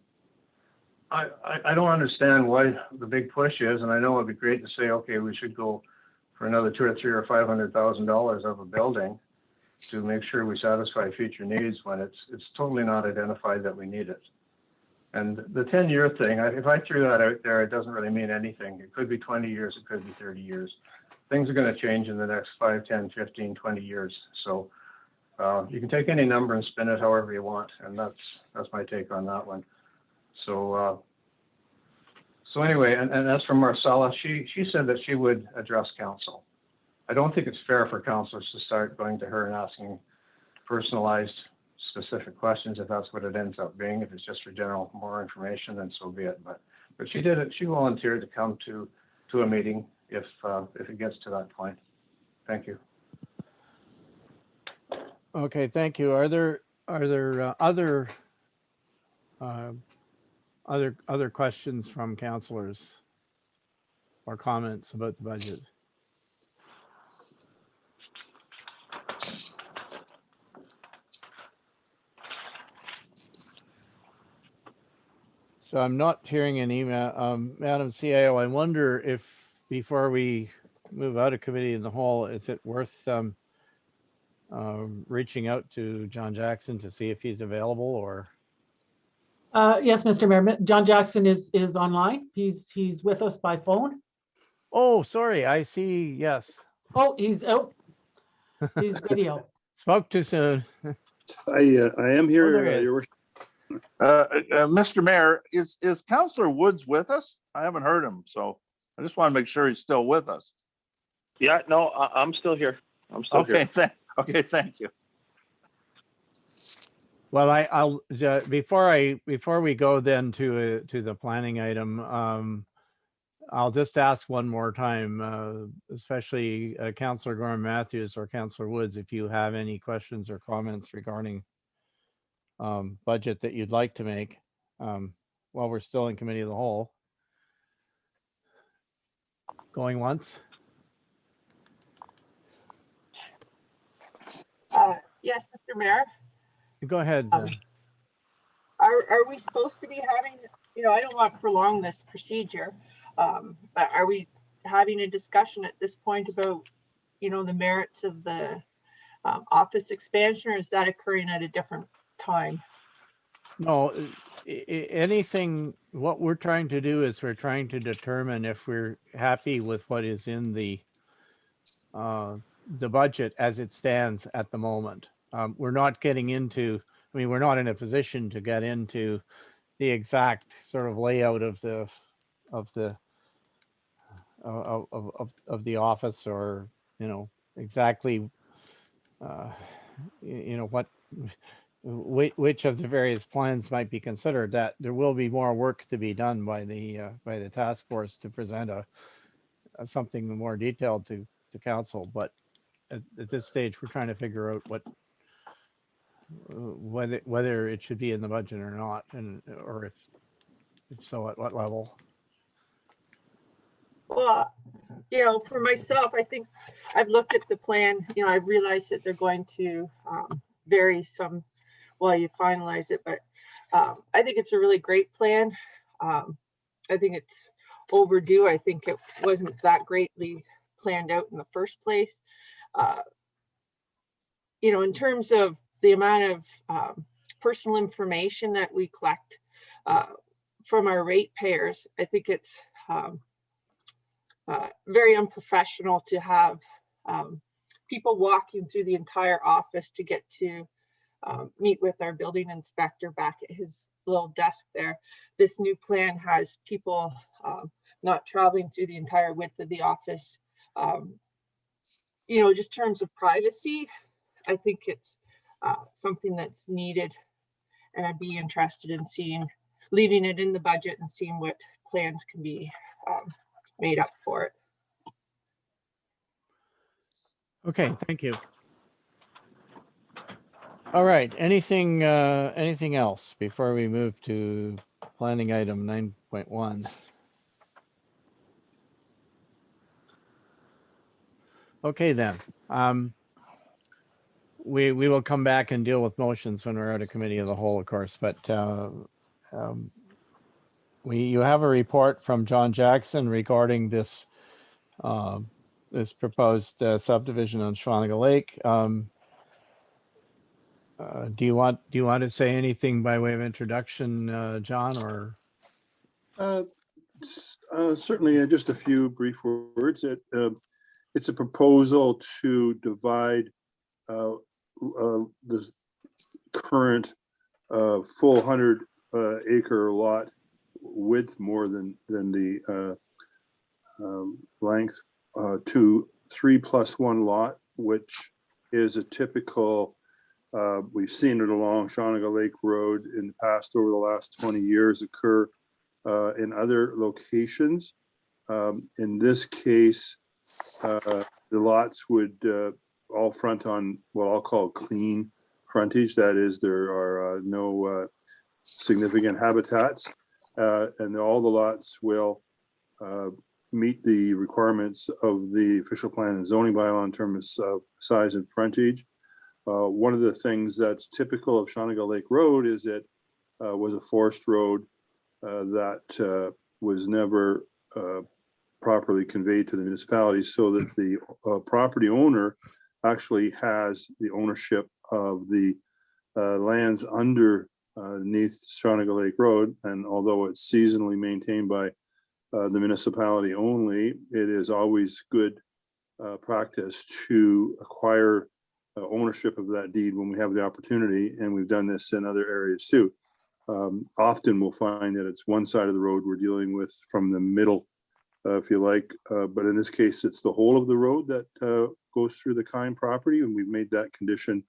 I don't understand why the big push is, and I know it'd be great to say, okay, we should go for another $200,000 or $300,000 or $500,000 of a building to make sure we satisfy future needs when it's totally not identified that we need it. And the 10-year thing, if I threw that out there, it doesn't really mean anything. It could be 20 years, it could be 30 years. Things are going to change in the next 5, 10, 15, 20 years. So you can take any number and spin it however you want, and that's my take on that one. So anyway, and as for Marcella, she said that she would address council. I don't think it's fair for councilors to start going to her and asking personalized, specific questions if that's what it ends up being. If it's just for general more information, then so be it. But she did it. She volunteered to come to a meeting if it gets to that point. Thank you. Okay, thank you. Are there other questions from councilors or comments about the budget? So I'm not hearing an email. Madam CIO, I wonder if before we move out of committee in the whole, is it worth reaching out to John Jackson to see if he's available or? Yes, Mr. Mayor, John Jackson is online. He's with us by phone. Oh, sorry, I see, yes. Oh, he's out. He's video. Spoke too soon. I am here, there he is. Your Worship. Mr. Mayor, is Councillor Woods with us? I haven't heard him, so I just want to make sure he's still with us. Yeah, no, I'm still here. I'm still here. Okay, thank you. Well, I'll before we go then to the planning item, I'll just ask one more time, especially Councillor Gorham Matthews or Councillor Woods, if you have any questions or comments regarding budget that you'd like to make while we're still in committee of the whole. Going once? Yes, Mr. Mayor. Go ahead. Are we supposed to be having, I don't want to prolong this procedure, but are we having a discussion at this point about, the merits of the office expansion, or is that occurring at a different time? No, anything, what we're trying to do is we're trying to determine if we're happy with what is in the budget as it stands at the moment. We're not getting into, we're not in a position to get into the exact sort of layout of the office, or exactly which of the various plans might be considered. That there will be more work to be done by the task force to present something more detailed to council. But at this stage, we're trying to figure out whether it should be in the budget or not, or if so, at what level. Well, you know, for myself, I think I've looked at the plan, you know, I've realized that they're going to vary some while you finalize it, but I think it's a really great plan. I think it's overdue. I think it wasn't that greatly planned out in the first place. You know, in terms of the amount of personal information that we collect from our ratepayers, I think it's very unprofessional to have people walking through the entire office to get to meet with our building inspector back at his little desk there. This new plan has people not traveling through the entire width of the office. You know, just terms of privacy, I think it's something that's needed, and I'd be interested in leaving it in the budget and seeing what plans can be made up for it. Okay, thank you. All right, anything else before we move to planning item 9.1? Okay, then. We will come back and deal with motions when we're out of committee of the whole, of course, but you have a report from John Jackson regarding this this proposed subdivision on Schwaniga Lake. Do you want to say anything by way of introduction, John, or? Certainly, just a few brief words. It's a proposal to divide this current full 100 acre lot width more than the length to 3+1 lot, which is a typical. We've seen it along Schwaniga Lake Road in the past over the last 20 years occur in other locations. In this case, the lots would all front on what I'll call clean frontage. That is, there are no significant habitats, and all the lots will meet the requirements of the official plan and zoning bylaw in terms of size and frontage. One of the things that's typical of Schwaniga Lake Road is it was a forest road that was never properly conveyed to the municipality, so that the property owner actually has the ownership of the lands underneath Schwaniga Lake Road. And although it's seasonally maintained by the municipality only, it is always good practice to acquire ownership of that deed when we have the opportunity, and we've done this in other areas too. Often we'll find that it's one side of the road we're dealing with from the middle, if you like, but in this case it's the whole of the road that goes through the Kine property, and we've made that condition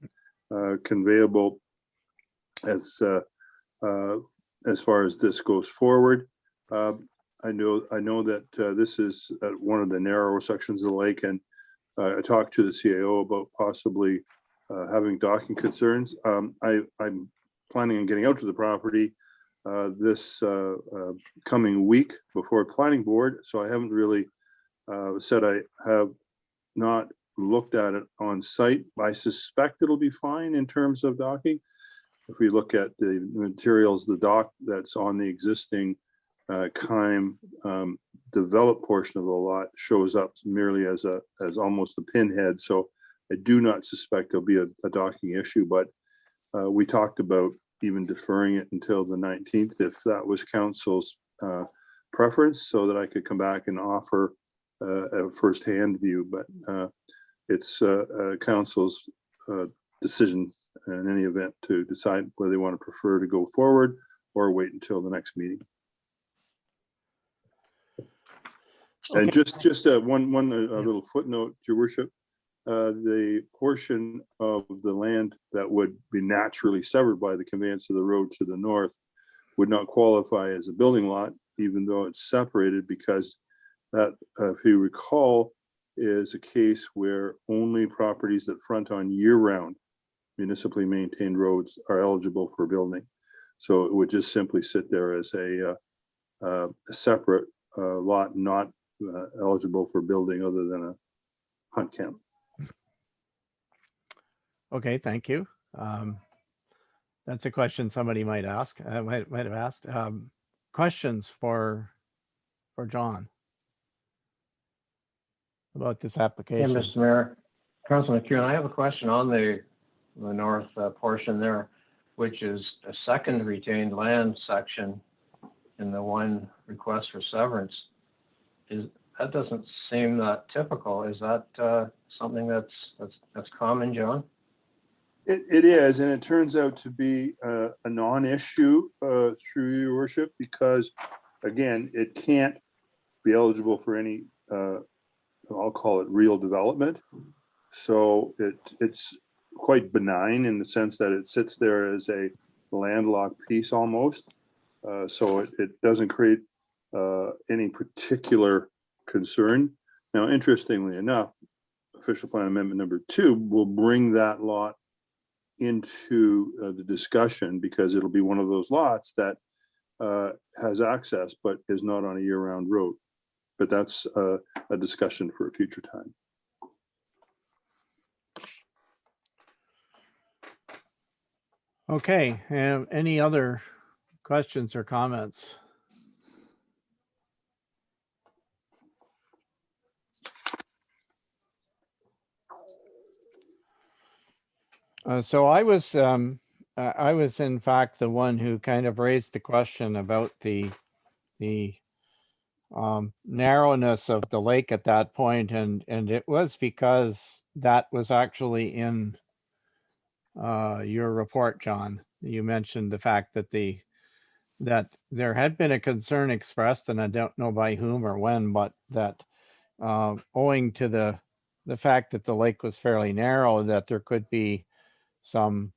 conveyable as far as this goes forward. I know that this is one of the narrower sections of the lake, and I talked to the CAO about possibly having docking concerns. I'm planning on getting out to the property this coming week before planning board, so I haven't really said I have not looked at it on site. I suspect it'll be fine in terms of docking. If we look at the materials, the dock that's on the existing Kime developed portion of the lot shows up merely as almost a pinhead. So I do not suspect there'll be a docking issue, but we talked about even deferring it until the 19th if that was council's preference, so that I could come back and offer a first-hand view. But it's council's decision in any event to decide whether they want to prefer to go forward or wait until the next meeting. Okay. And just one little footnote, Your Worship, the portion of the land that would be naturally severed by the conveyance of the road to the north would not qualify as a building lot, even though it's separated, because that, if you recall, is a case where only properties that front on year-round municipally maintained roads are eligible for building. So it would just simply sit there as a separate lot, not eligible for building other than a hunt camp. Okay, thank you. That's a question somebody might ask. Might have asked. Questions for John about this Yeah, application? Mr. Mayor, Councilman McEwen, I have a question on the north portion there, which is a second retained land section in the one request for severance. That doesn't seem that typical. Is that something that's common, John? It is, and it turns out to be a non-issue through your worship, because again, it can't be eligible for any, I'll call it real development. So it's quite benign in the sense that it sits there as a landlocked piece almost. So it doesn't create any particular concern. Now, interestingly enough, official plan amendment number 2 will bring that lot into the discussion, because it'll be one of those lots that has access but is not on a year-round road. But that's a discussion for a future time. Okay, any other questions or comments? So I was in fact the one who kind of raised the question about the narrowness of the lake at that point, and it was because that was actually in your report, John. You mentioned the fact that that there had been a concern expressed, and I don't know by whom or when, but that owing to the fact that the lake was fairly narrow, that there could be some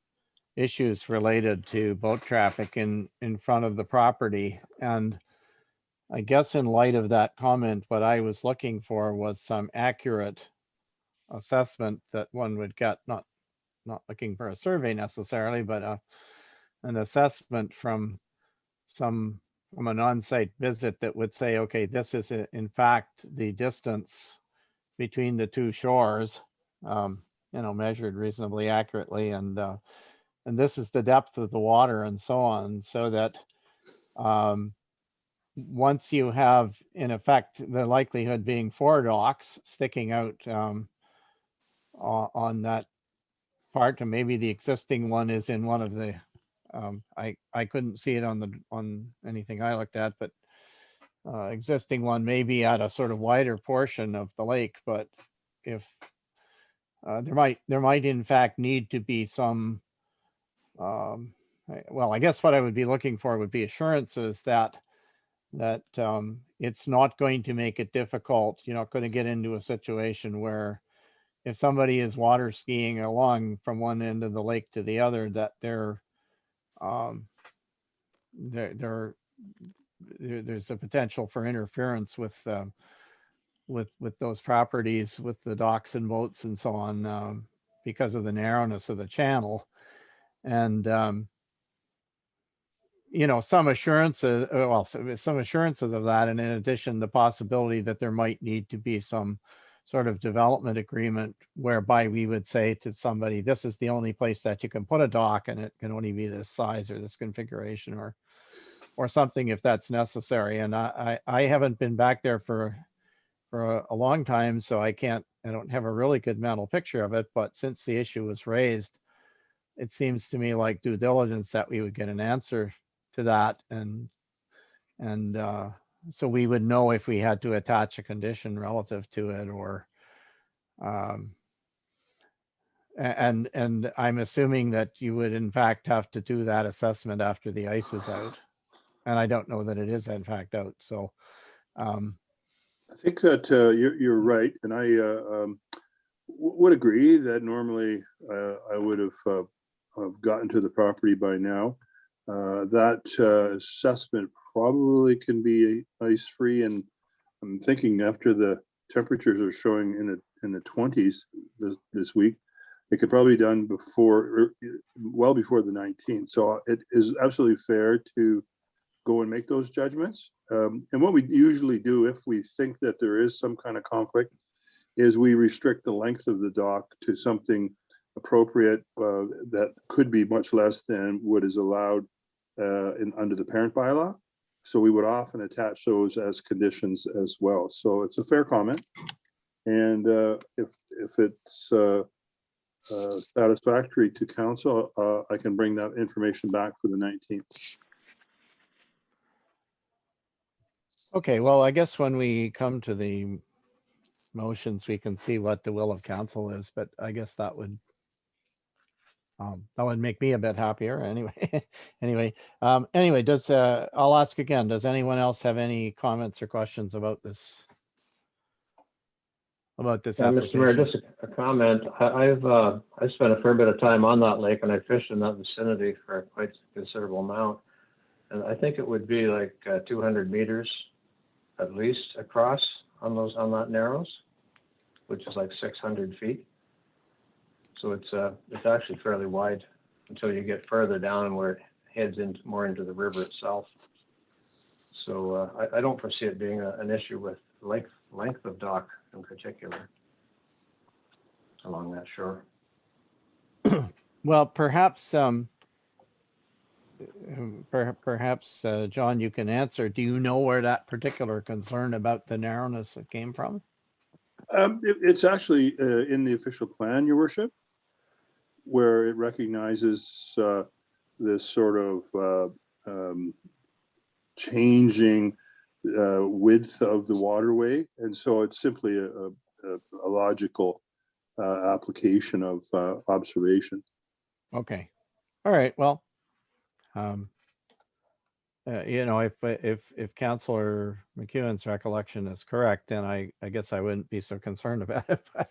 issues related to boat traffic in front of the property. And I guess in light of that comment, what I was looking for was some accurate assessment that one would get, not looking for a survey necessarily, but an assessment from an on-site visit that would say, okay, this is in fact the distance between the two shores, measured reasonably accurately, and this is the depth of the water and so on, so that once you have, in effect, the likelihood being 4 docks sticking out on that part, and maybe the existing one is in one of the, I couldn't see it on anything I looked at, but existing one may be at a sort of wider portion of the lake, but if there might in fact need to be some, well, I guess what I would be looking for would be assurances that it's not going to make it difficult. You're not going to get into a situation where if somebody is water skiing along from one end of the lake to the other, that there's a potential for interference with those properties, with the docks and boats and so on, because of the narrowness of the channel. And some assurances, some assurances of that, and in addition, the possibility that there might need to be some sort of development agreement whereby we would say to somebody, this is the only place that you can put a dock, and it can only be this size or this configuration, or something if that's necessary. And I haven't been back there for a long time, so I don't have a really good mental picture of it. But since the issue was raised, it seems to me like due diligence that we would get an answer to that, and so we would know if we had to attach a condition relative to it, or and I'm assuming that you would in fact have to do that assessment after the ice is out, and I don't know that it is in fact out. So I think that you're right, and I would agree that normally I would have gotten to the property by now. That assessment probably can be ice-free, and I'm thinking after the temperatures are showing in the 20s this week, it could probably be done well before the 19th. So it is absolutely fair to go and make those judgments. And what we usually do if we think that there is some kind of conflict is we restrict the length of the dock to something appropriate that could be much less than what is allowed under the parent bylaw. So we would often attach those as conditions as well. So it's a fair comment. And if it's satisfactory to council, I can bring that information back for the 19th. Okay, well, I guess when we come to the motions, we can see what the will of council is, but I guess that would make me a bit happier anyway. Anyway, I'll ask again, does anyone else have any comments or questions about this? Mr. Mayor, just a comment. I've spent a fair bit of time on that lake, and I fished in that vicinity for quite a considerable amount. And I think it would be like 200 meters at least across on that narrows, which is like 600 feet. So it's actually fairly wide until you get further down where it heads more into the river itself. So I don't foresee it being an issue with length of dock in particular along that shore. Well, perhaps John, you can answer. Do you know where that particular concern about the narrowness came from? It's actually in the official plan, Your Worship, where it recognizes this sort of changing width of the waterway. And so it's simply a logical application of observation. Okay. All right. Well, if Councillor McEwen's recollection is correct, then I guess I wouldn't be so concerned about it. But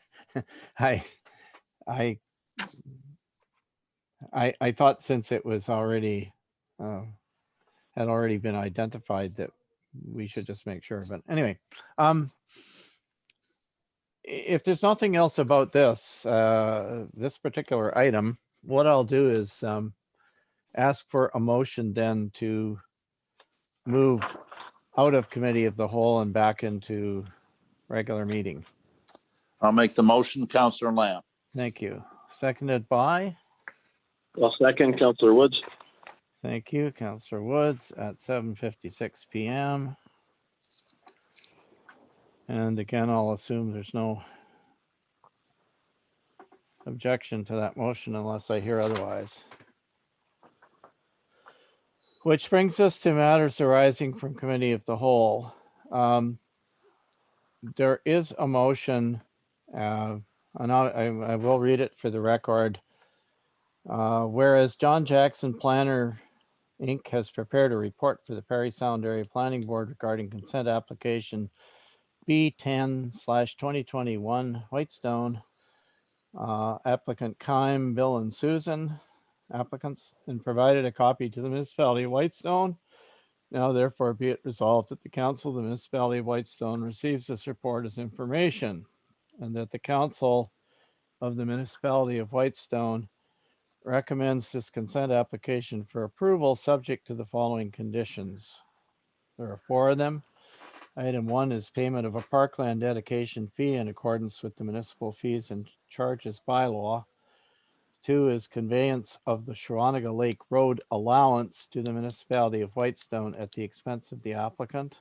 I thought since it was already had already been identified that we should just make sure. But anyway, if there's nothing else about this particular item, what I'll do is ask for a motion then to move out of committee of the whole and back into regular meeting. I'll make the motion, Councillor Lamb. Thank you. Seconded by? Well, second, Councillor Woods. Thank you, Councillor Woods at 7:56 p.m. And again, I'll assume there's no objection to that motion unless I hear otherwise. Which brings us to matters arising from committee of the whole. There is a motion, and I will read it for the record. Whereas John Jackson Planner Inc. has prepared a report for the Parry Sound Area Planning Board regarding consent application B10/2021 Whitestone. Applicant Kime, Bill, and Susan, applicants, and provided a copy to the municipality of Whitestone. Now therefore be it resolved that the council of the municipality of Whitestone receives this report as information, and that the council of the municipality of Whitestone recommends this consent application for approval subject to the following conditions. There are 4 of them. Item 1 is payment of a parkland dedication fee in accordance with the municipal fees and charges bylaw. 2 is conveyance of the Shawanaga Lake Road allowance to the municipality of Whitestone at the expense of the applicant.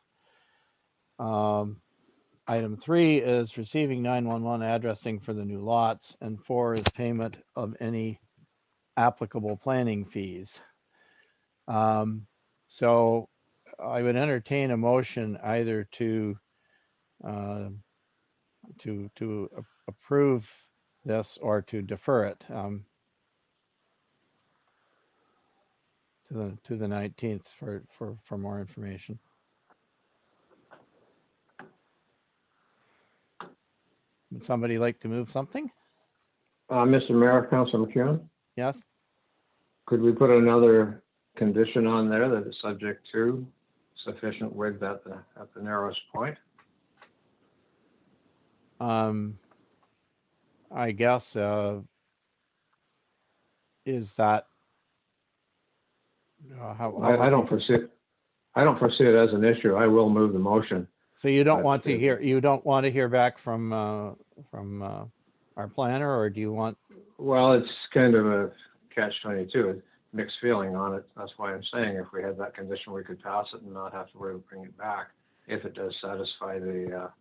Item 3 is receiving 911 addressing for the new lots, and 4 is payment of any applicable planning fees. So I would entertain a motion either to approve this or to defer it to the 19th for more information. Would somebody like to move something? Mr. Mayor, Councillor McEwen, Yes. could we put another condition on there that is subject to sufficient width at the narrowest point? I guess is that how I don't foresee it. I don't foresee it as an issue. I will move the motion. So you don't But want to if- hear, you don't want to hear back from our planner, or do you want? Well, it's kind of a catch-22, mixed feeling on it. That's why I'm saying if we had that condition, we could pass it and not have to worry about bringing it back if it does satisfy the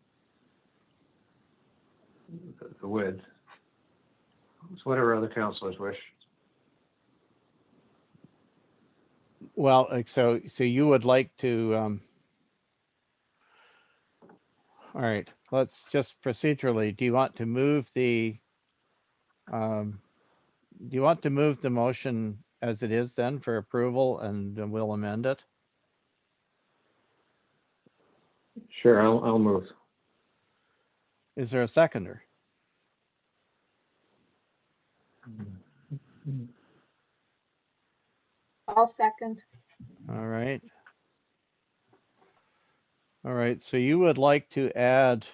width. It's whatever other councilors wish. Well, so you would like to, all right, let's just procedurally, do you want to move the, do you want to move the motion as it is then for approval, and then we'll amend it? Sure, I'll move. Is there a seconder? I'll second. All right. All right, so you would like to add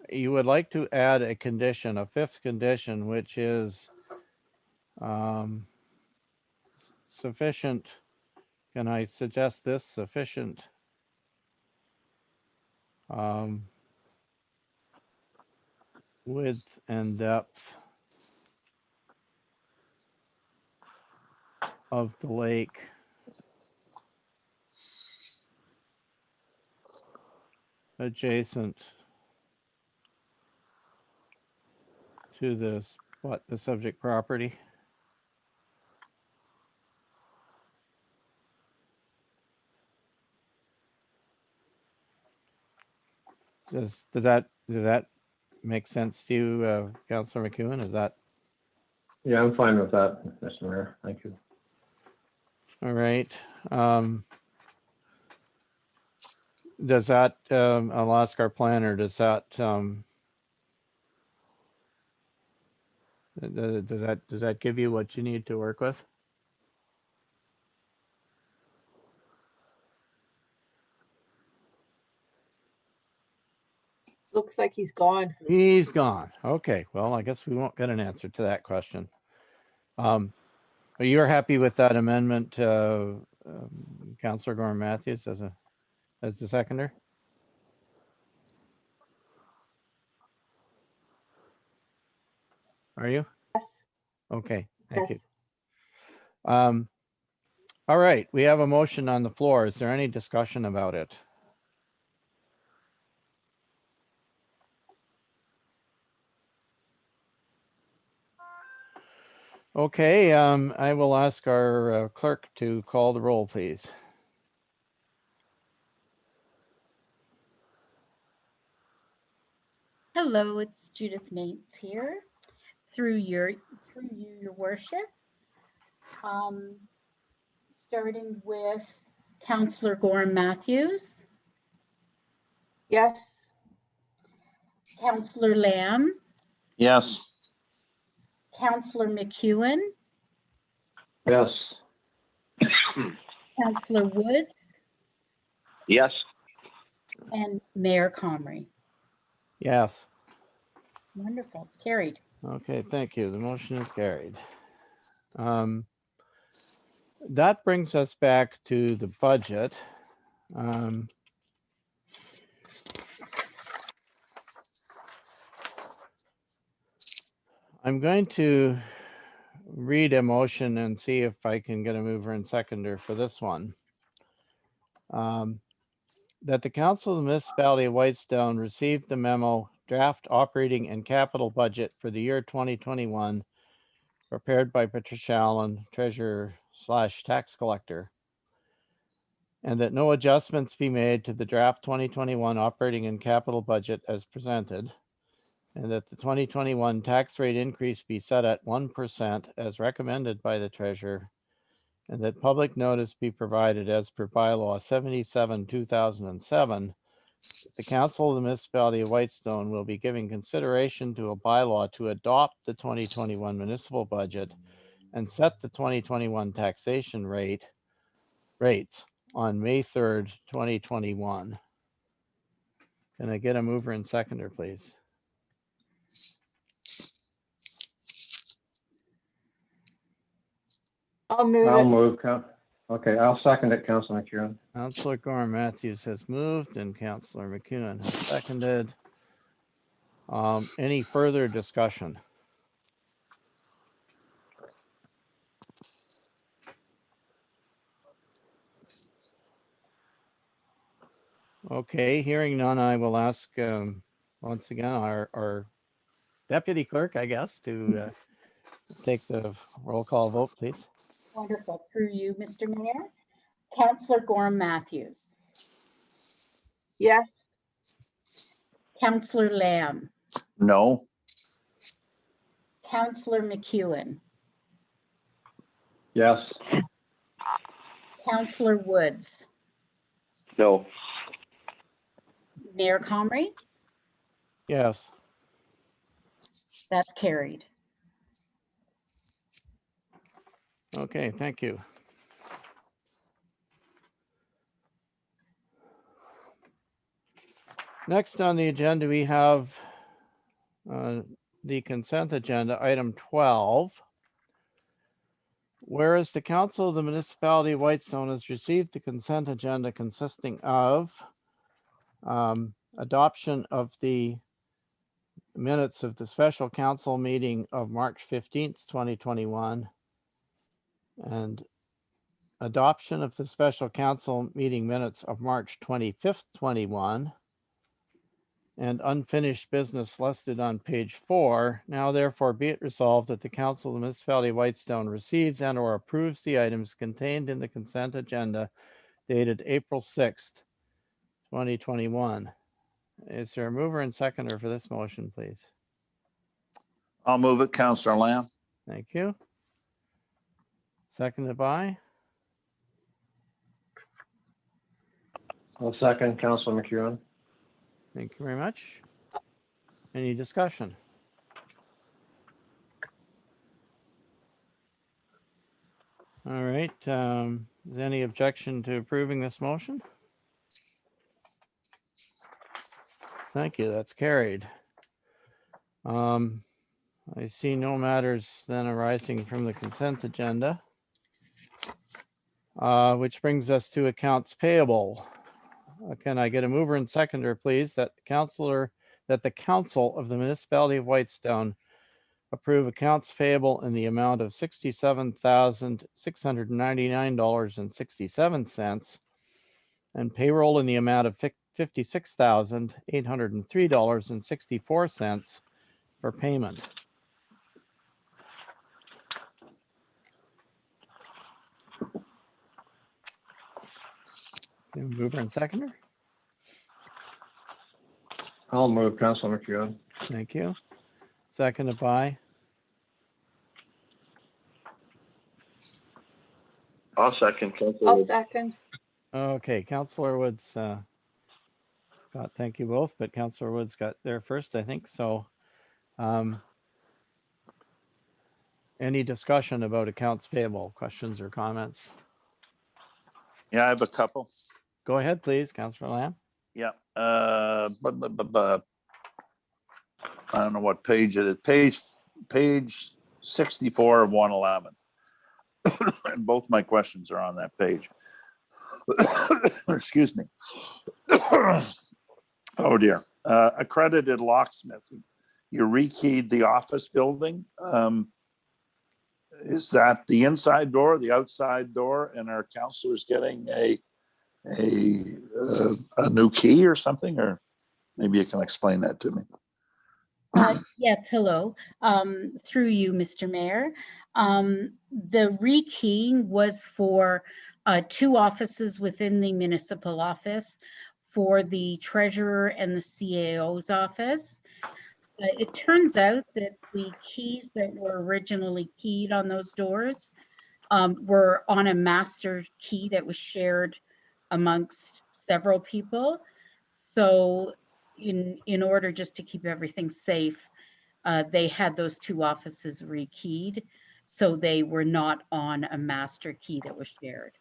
you would like to add a condition, a fifth condition, which is sufficient. Can I suggest this? Sufficient width and depth of the lake adjacent to this, what, the subject property? Does that make sense to you, Councillor McEwen? Is that? Yeah, I'm fine with that, Mr. Mayor. Thank you. All right. Does that, I'll ask our planner, does that, does that give you what you need to work with? Looks like he's gone. He's gone. Okay, well, I guess we won't get an answer to that question. But you're happy with that amendment, Councillor Gorham Matthews, as the seconder? Are you? Yes. Okay, thank you. Yes. All right, we have a motion on the floor. Is there any discussion about it? Okay, I will ask our clerk to call the roll, please. Hello, it's Judith Nates here. Through you, your worship. Starting with Councillor Gorham Matthews, Yes. Councillor Lamb, Yes. Councillor McEwen, Yes. Councillor Woods, Yes. and Mayor Comrie. Yes. Wonderful, it's carried. Okay, thank you. The motion is carried. That brings us back to the budget. I'm going to read a motion and see if I can get a mover and seconder for this one. That the Council of the Municipality of Whitestone received the memo draft operating and capital budget for the year 2021 prepared by Patricia Allen, Treasurer/Tax Collector, and that no adjustments be made to the draft 2021 operating and capital budget as presented, and that the 2021 tax rate increase be set at 1% as recommended by the Treasurer, and that public notice be provided as per bylaw 77/2007. The Council of the Municipality of Whitestone will be giving consideration to a bylaw to adopt the 2021 municipal budget and set the 2021 taxation rates on May 3rd, 2021. Can I get a mover and seconder, please? I'll move I'll it. move. Okay, I'll second it, Councilor McEwen. Councillor Gorham Matthews has moved and Councillor McEwen has seconded. Any further discussion? Okay, hearing none, I will ask once again our deputy clerk, I guess, to take the roll call vote, please. Wonderful. Through you, Mr. Mayor. Councillor Gorham Matthews. Yes. Councillor Lamb. No. Councillor McEwen. Yes. Councillor Woods. No. Mayor Comrie. Yes. That's carried. Okay, thank you. Next on the agenda, we have the consent agenda, item 12. Whereas the Council of the Municipality of Whitestone has received the consent agenda consisting of adoption of the minutes of the special council meeting of March 15th, 2021, and adoption of the special council meeting minutes of March 25th, 21, and unfinished business listed on page 4. Now therefore be it resolved that the Council of the Municipality of Whitestone receives and or approves the items contained in the consent agenda dated April 6th, 2021. Is there a mover and seconder for this motion, please? I'll move it, Councilor Lamb. Thank you. Seconded by? I'll second, Councilor McEwen. Thank you very much. Any discussion? All right. Is any objection to approving this motion? Thank you. That's carried. I see no matters then arising from the consent agenda, which brings us to accounts payable. Can I get a mover and seconder, please, that the Council of the Municipality of Whitestone approve accounts payable in the amount of $67,699.67 and payroll in the amount of $56,803.64 for payment. Mover and seconder? I'll move, Councilor McEwen. Thank you. Seconded by? I'll second, Councilor I'll Woods. second. Okay, Councillor Woods thank you both, but Councillor Woods got there first, I think. So any discussion about accounts payable, questions or comments? Yeah, I have a couple. Go ahead, please, Councillor Lamb. Yeah. I don't know what page it is. Page 64 of 111. And both my questions are on that page. Excuse me. Oh dear. Accredited locksmith. You rekeyed the office building. Is that the inside door, the outside door, and our counselors getting a new key or something? Or maybe you can explain that to me. Yes, hello. Through you, Mr. Mayor. The rekeying was for 2 offices within the municipal office, for the treasurer and the CAO's office. It turns out that the keys that were originally keyed on those doors were on a master key that was shared amongst several people. So in order just to keep everything safe, they had those 2 offices rekeyed, so they were not on a master key that was shared.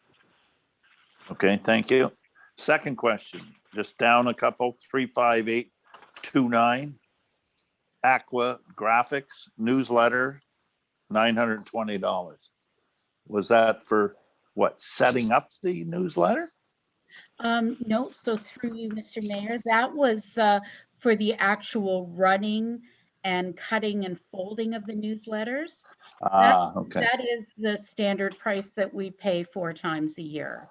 Okay, thank you. Second question, just down a couple, 35829. Aqua Graphics newsletter, $920. Was that for what, setting up the newsletter? No, so through you, Mr. Mayor, that was for the actual running and cutting and folding of the newsletters. Okay. That is the standard price that we pay 4 times a year.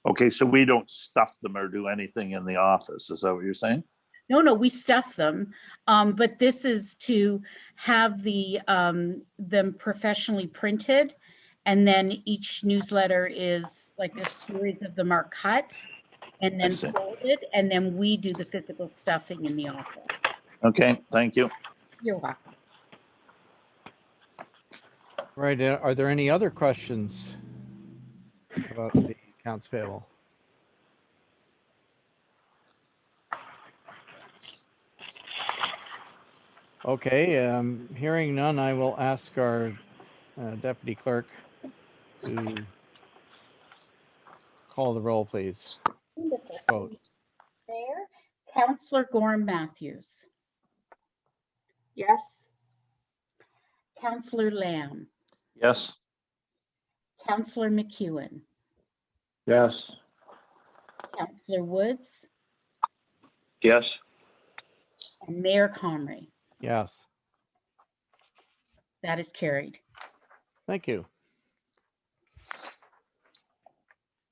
Okay, so we don't stuff them or do anything in the office. Is that what you're saying? No, we stuff them, but this is to have them professionally printed, and then each newsletter is like a series of them are cut and then see. folded, and then we do the physical stuffing in the office. Okay, thank you. You're welcome. Right, are there any other questions about the accounts payable? Okay, hearing none, I will ask our deputy clerk to call the roll, please. Vote. Mayor, Councillor Gorham Matthews, Yes. Councillor Lamb, Yes. Councillor McEwen, Yes. Councillor Woods, Yes. and Mayor Comrie. Yes, That is carried. thank you.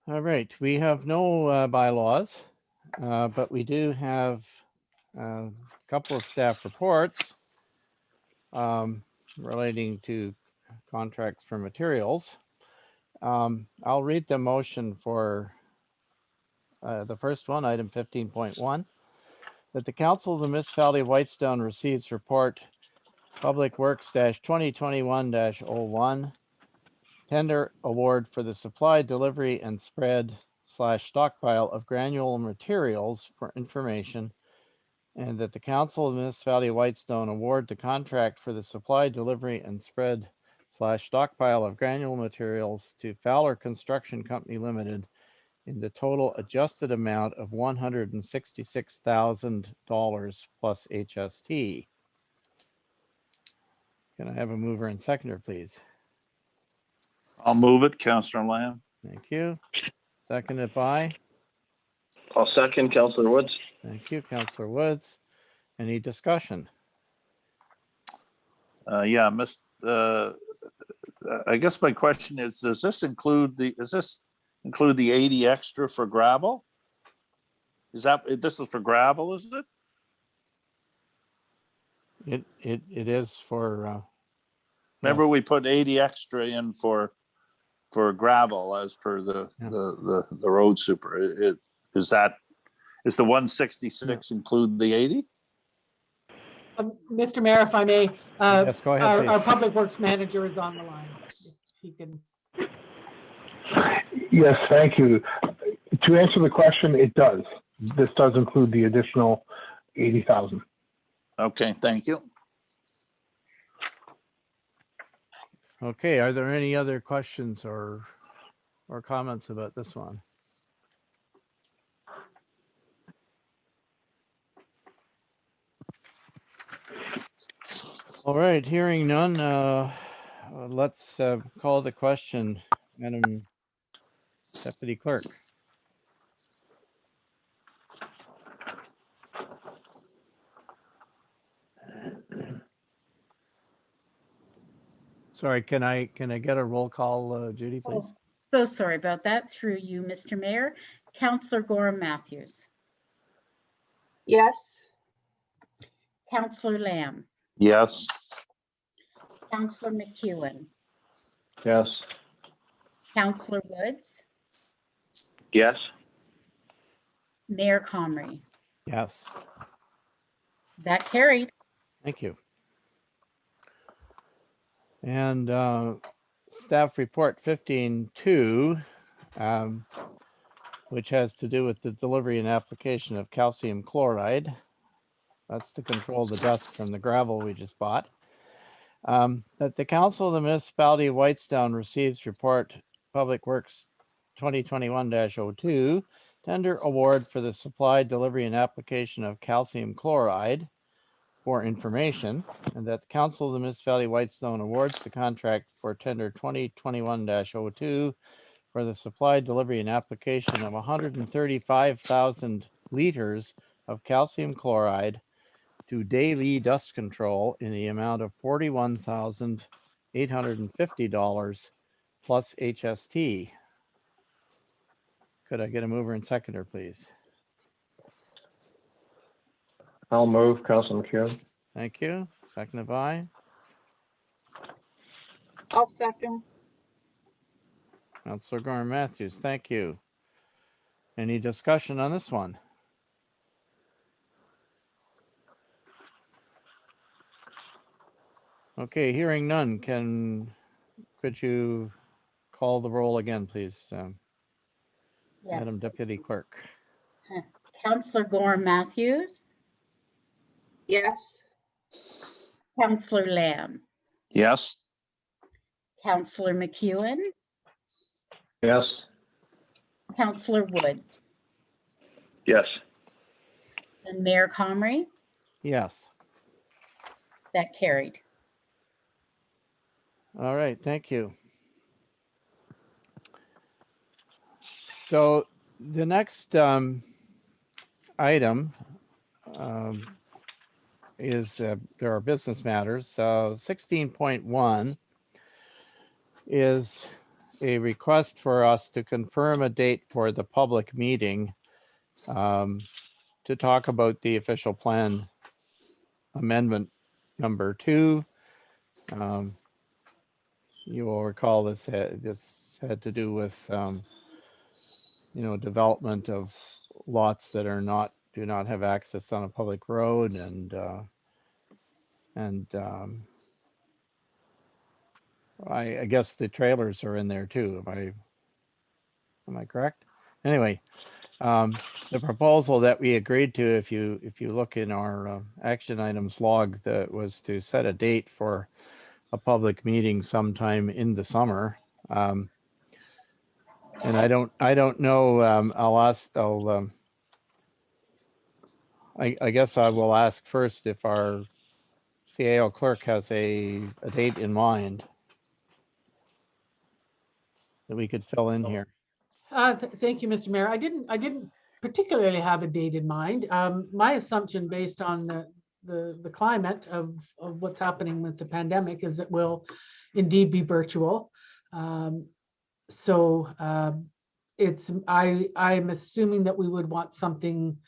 All right, we have no bylaws, but we do have a couple of staff reports relating to contracts for materials. I'll read the motion for the first one, item 15.1, that the Council of the Municipality of Whitestone receives report Public Works -2021-01 tender award for the supply, delivery, and spread / stockpile of granule materials for information, and that the Council of the Municipality of Whitestone award the contract for the supply, delivery, and spread / stockpile of granule materials to Fowler Construction Company Limited in the total adjusted amount of $166,000 plus HST. Can I have a mover and seconder, please? I'll move it, Councillor Lamb. Thank you. Seconded by? I'll second Councillor Woods. Thank you, Councillor Woods. Any discussion? Yeah, I guess my question is, does this include the 80 extra for gravel? This is for gravel, is it? It is for. Remember, we put 80 extra in for gravel as per the road super. Is the 166 include the 80? Mr. Mayor, if I may, Yes, go ahead, please. our Public Works Manager is on the line. If he can. Yes, thank you. To answer the question, it does. This does include the additional 80,000. Okay, thank you. Okay, are there any other questions or comments about this one? All right, hearing none, let's call the question, Madam Deputy Clerk. Sorry, can I get a roll call, Judy, please? Oh, so sorry about that. Through you, Mr. Mayor. Councillor Gorham Matthews, Yes. Councillor Lamb, Yes. Councillor McEwen, Yes. Councillor Woods, Yes. Mayor Comrie. Yes, That carried. thank you. And staff report 15.2, which has to do with the delivery and application of calcium chloride. That's to control the dust from the gravel we just bought. That the Council of the Municipality of Whitestone receives report Public Works 2021-02 tender award for the supply, delivery, and application of calcium chloride. for information, and that the Council of the Municipality of Whitestone awards the contract for tender 2021-02 for the supply, delivery, and application of 135,000 liters of calcium chloride to Daily Dust Control in the amount of $41,850 plus HST. Could I get a mover and seconder, please? I'll move, Councilor McEwen. Thank you. Seconded by I'll second. Councilor Gorman Matthews. Thank you. Any discussion on this one? Okay, hearing none. Could you call the roll again, please, Yes. Madam Deputy Clerk? Councillor Gorham Matthews, Yes. Councillor Lamb, Yes. Councillor McEwen, Yes. Councillor Wood, Yes. and Mayor Comrie. Yes. That carried. All right, thank you. So the next item is there are business matters. So 16.1 is a request for us to confirm a date for the public meeting to talk about the official plan amendment number 2. You will recall this had to do with development of lots that do not have access on a public road, and I guess the trailers are in there too. Am I correct? Anyway, the proposal that we agreed to, if you look in our action items log, that was to set a date for a public meeting sometime in the summer. And I don't know. I guess I will ask first if our CAO clerk has a date in mind that we could fill in here. Thank you, Mr. Mayor. I didn't particularly have a date in mind. My assumption, based on the climate of what's happening with the pandemic, is it will indeed be virtual. I'm assuming that we would want something,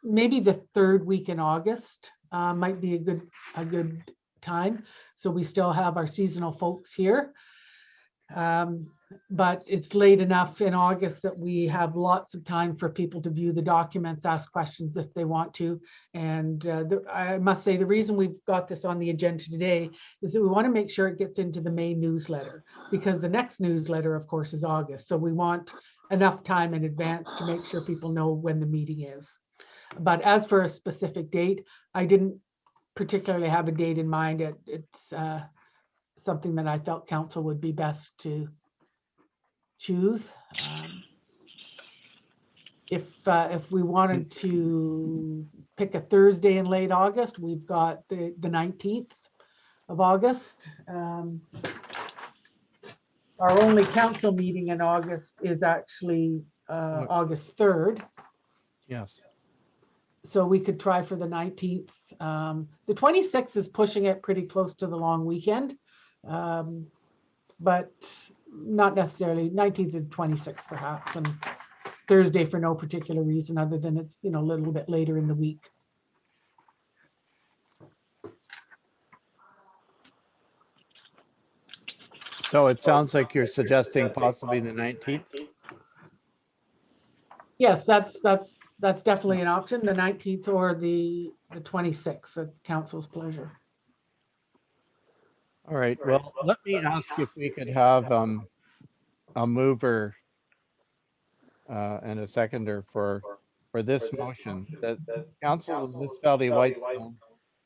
maybe the third week in August might be a good time. So we still have our seasonal folks here. But it's late enough in August that we have lots of time for people to view the documents, ask questions if they want to. And I must say, the reason we've got this on the agenda today is that we want to make sure it gets into the May newsletter, because the next newsletter, of course, is August. So we want enough time in advance to make sure people know when the meeting is. But as for a specific date, I didn't particularly have a date in mind. It's something that I felt council would be best to choose. If we wanted to pick a Thursday in late August, we've got the 19th of August. Our only council meeting in August is actually August 3rd. Yes. So we could try for the 19th. The 26th is pushing it pretty close to the long weekend. But not necessarily. 19th and 26th perhaps, and Thursday for no particular reason other than it's a little bit later in the week. So it sounds like you're suggesting possibly the 19th. Yes, that's definitely an option. The 19th or the 26th at council's pleasure. All right, well, let me ask if we could have a mover and a seconder for this motion, that Council of the Municipality of Whitestone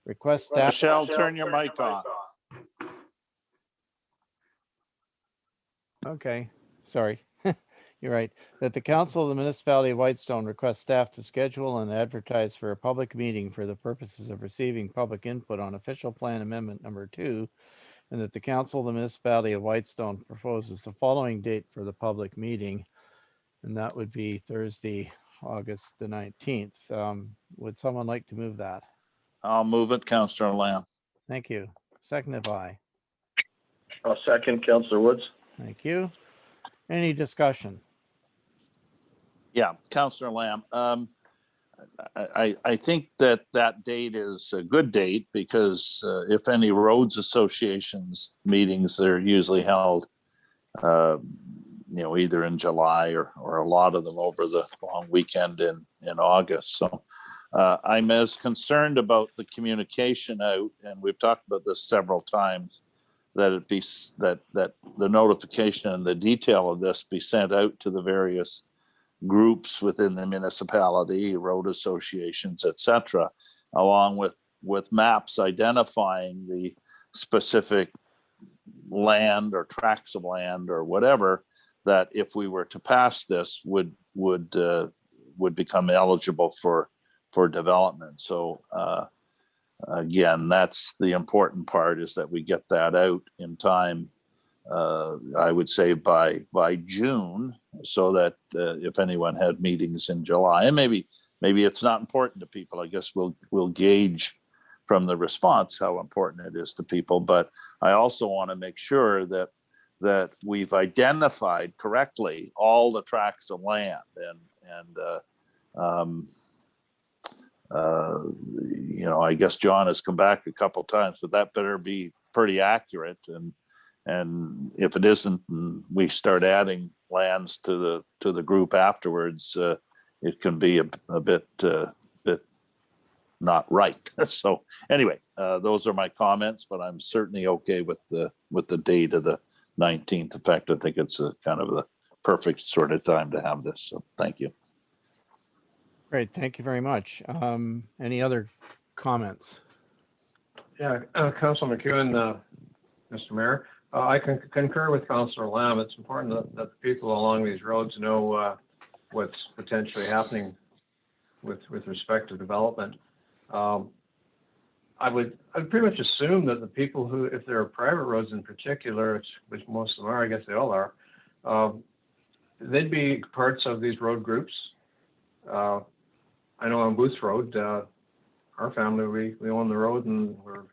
request staff. Michelle, turn your mic off. Okay, sorry. You're right. That the council of the municipality of Whitestone requests staff to schedule and advertise for a public meeting for the purposes of receiving public input on official plan amendment number 2, and that the council of the municipality of Whitestone proposes the following date for the public meeting, and that would be Thursday, August the 19th. Would someone like to move that? I'll move it, Councillor Lamb. Thank you. Seconded by. I'll second Councillor Woods. Thank you. Any discussion? Yeah, Councillor Lamb. I think that that date is a good date because if any roads associations meetings are usually held, either in July or a lot of them over the long weekend in August. So I'm as concerned about the communication out, and we've talked about this several times, that it be that the notification and the detail of this be sent out to the various groups within the municipality, road associations, etc., along with maps identifying the specific land or tracts of land or whatever that, if we were to pass this, would become eligible for development. So again, that's the important part, is that we get that out in time. I would say by June, so that if anyone had meetings in July, and maybe it's not important to people, I guess we'll gauge from the response how important it is to people. But I also want to make sure that we've identified correctly all the tracts of land, I guess John has come back a couple times, but that better be pretty accurate. And if it isn't, and we start adding lands to the group afterwards, it can be a bit not right. So anyway, those are my comments, but I'm certainly okay with the date of the 19th. In fact, I think it's a kind of the perfect sort of time to have this. So thank you. Great, thank you very much. Any other comments? Yeah, Councilor McEwen, Mr. Mayor, I can concur with Councilor Lamb. It's important that the people along these roads know what's potentially happening with respect to development. I'd pretty much assume that the people who, if there are private roads in particular, which most of them are, I guess they all are, they'd be parts of these road groups. I know on Booth Road, our family, we own the road and we're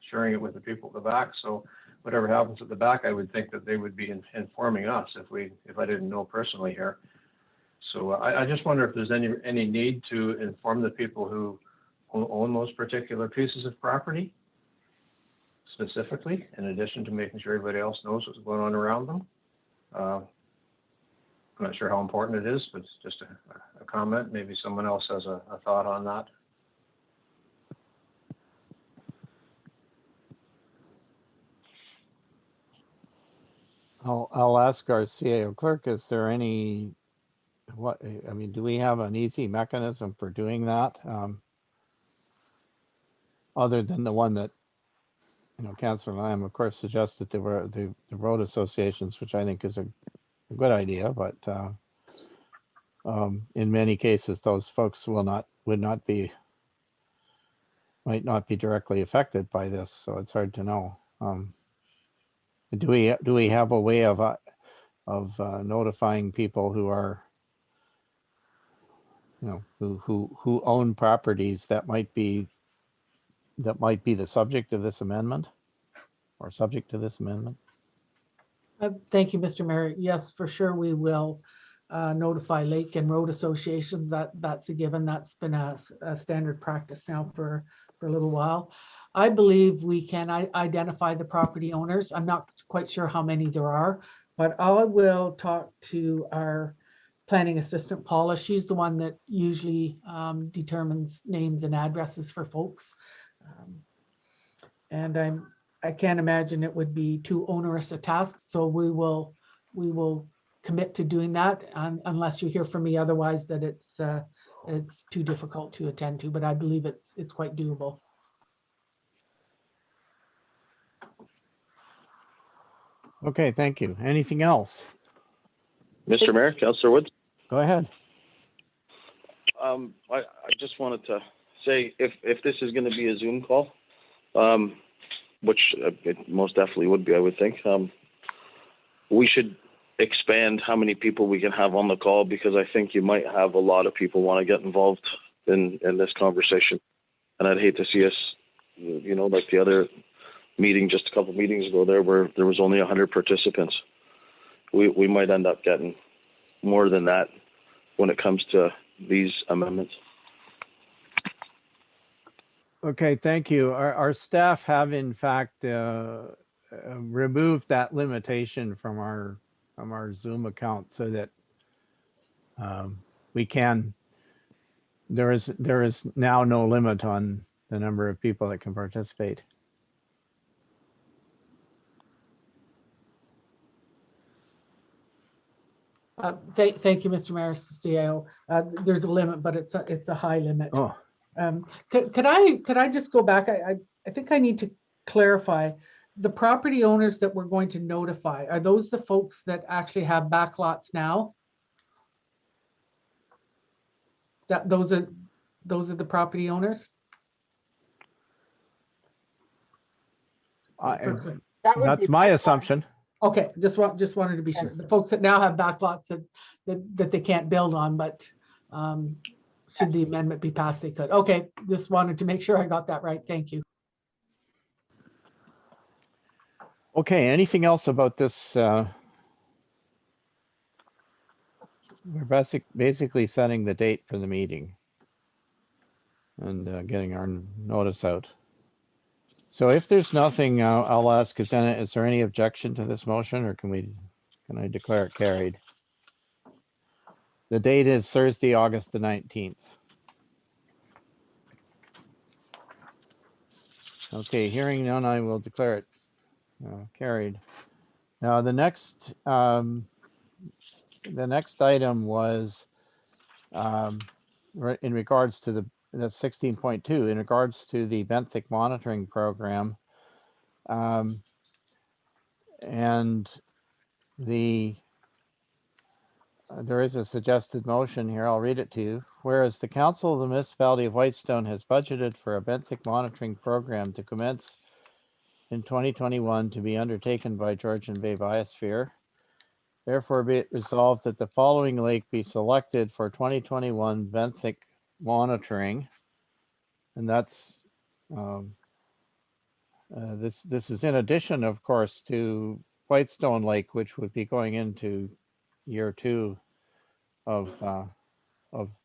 sharing it with the people at the back. So whatever happens at the back, I would think that they would be informing us if I didn't know personally here. So I just wonder if there's any need to inform the people who own those particular pieces of property specifically, in addition to making sure everybody else knows what's going on around them. I'm not sure how important it is, but it's just a comment. Maybe someone else has a thought on that. I'll ask our CAO clerk, is there any, do we have an easy mechanism for doing that? Other than the one that, Councillor Lamb, of course, suggested there were the road associations, which I think is a good idea, but in many cases, those folks might not be directly affected by this, so it's hard to know. Do we have a way of notifying people who are, who own properties that might be the subject of this amendment, or subject to this amendment? Thank you, Mr. Mayor. Yes, for sure, we will notify lake and road associations. That's a given. That's been a standard practice now for a little while. I believe we can identify the property owners. I'm not quite sure how many there are, but I will talk to our planning assistant, Paula. She's the one that usually determines names and addresses for folks. And I can't imagine it would be too onerous a task. So we will commit to doing that, unless you hear from me otherwise that it's too difficult to attend to, but I believe it's quite doable. Okay, thank you. Anything else? Mr. Mayor, Councillor Woods. Go ahead. I just wanted to say if this is going to be a Zoom call, which it most definitely would be, I would think, we should expand how many people we can have on the call, because I think you might have a lot of people want to get involved in this conversation. And I'd hate to see us, like the other meeting just a couple meetings ago there, where there was only 100 participants. We might end up getting more than that when it comes to these amendments. Okay, thank you. Our staff have in fact removed that limitation from our Zoom account so that we can. There is now no limit on the number of people that can participate. Thank you, Mr. Mayor, CAO. There's a limit, but it's a high limit. Oh, Could I just go back? I think I need to clarify. The property owners that we're going to notify, are those the folks that actually have backlots now? Those are the property owners? that's my assumption. Okay, just wanted to be sure. The folks that now have backlots that they can't build on, but should the amendment be passed, they could. Okay, just wanted to make sure I got that right. Thank you. Okay, anything else about this? We're basically setting the date for the meeting and getting our notice out. So if there's nothing, I'll ask, is there any objection to this motion, or can I declare it carried? The date is Thursday, August the 19th. Okay, hearing none, I will declare it carried. Now the next item was in regards to the 16.2, in regards to the benthic monitoring program, and there is a suggested motion here. I'll read it to you. Whereas the Council of the Municipality of Whitestone has budgeted for a benthic monitoring program to commence in 2021 to be undertaken by Georgian Bay Biosphere. Therefore, be it resolved that the following lake be selected for 2021 benthic monitoring, and that's this is in addition, of course, to Whitestone Lake, which would be going into year 2 of the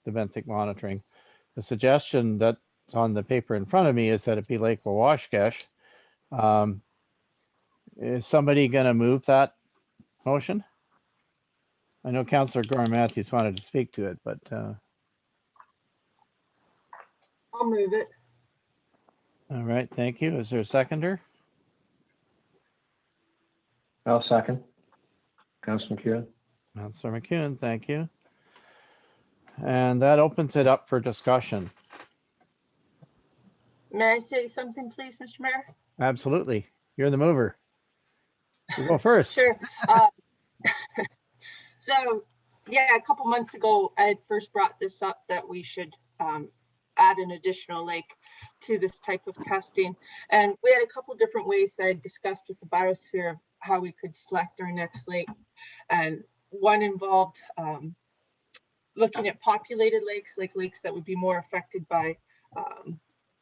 benthic monitoring. The suggestion that's on the paper in front of me is that it be Lake Wawashkesh. Is somebody going to move that motion? I know Councillor Gore Matthews wanted to speak to it, but I'll move it. all right, thank you. Is there a seconder? I'll second. Councillor McEwen. Councillor McEwen, thank you. And that opens it up for discussion. May I say something, please, Mr. Mayor? Absolutely. You're the mover. You go first. Sure. So, yeah, a couple months ago, I had first brought this up that we should add an additional lake to this type of testing. And we had a couple different ways that I discussed with the biosphere of how we could select our next lake. And one involved looking at populated lakes, like lakes that would be more affected by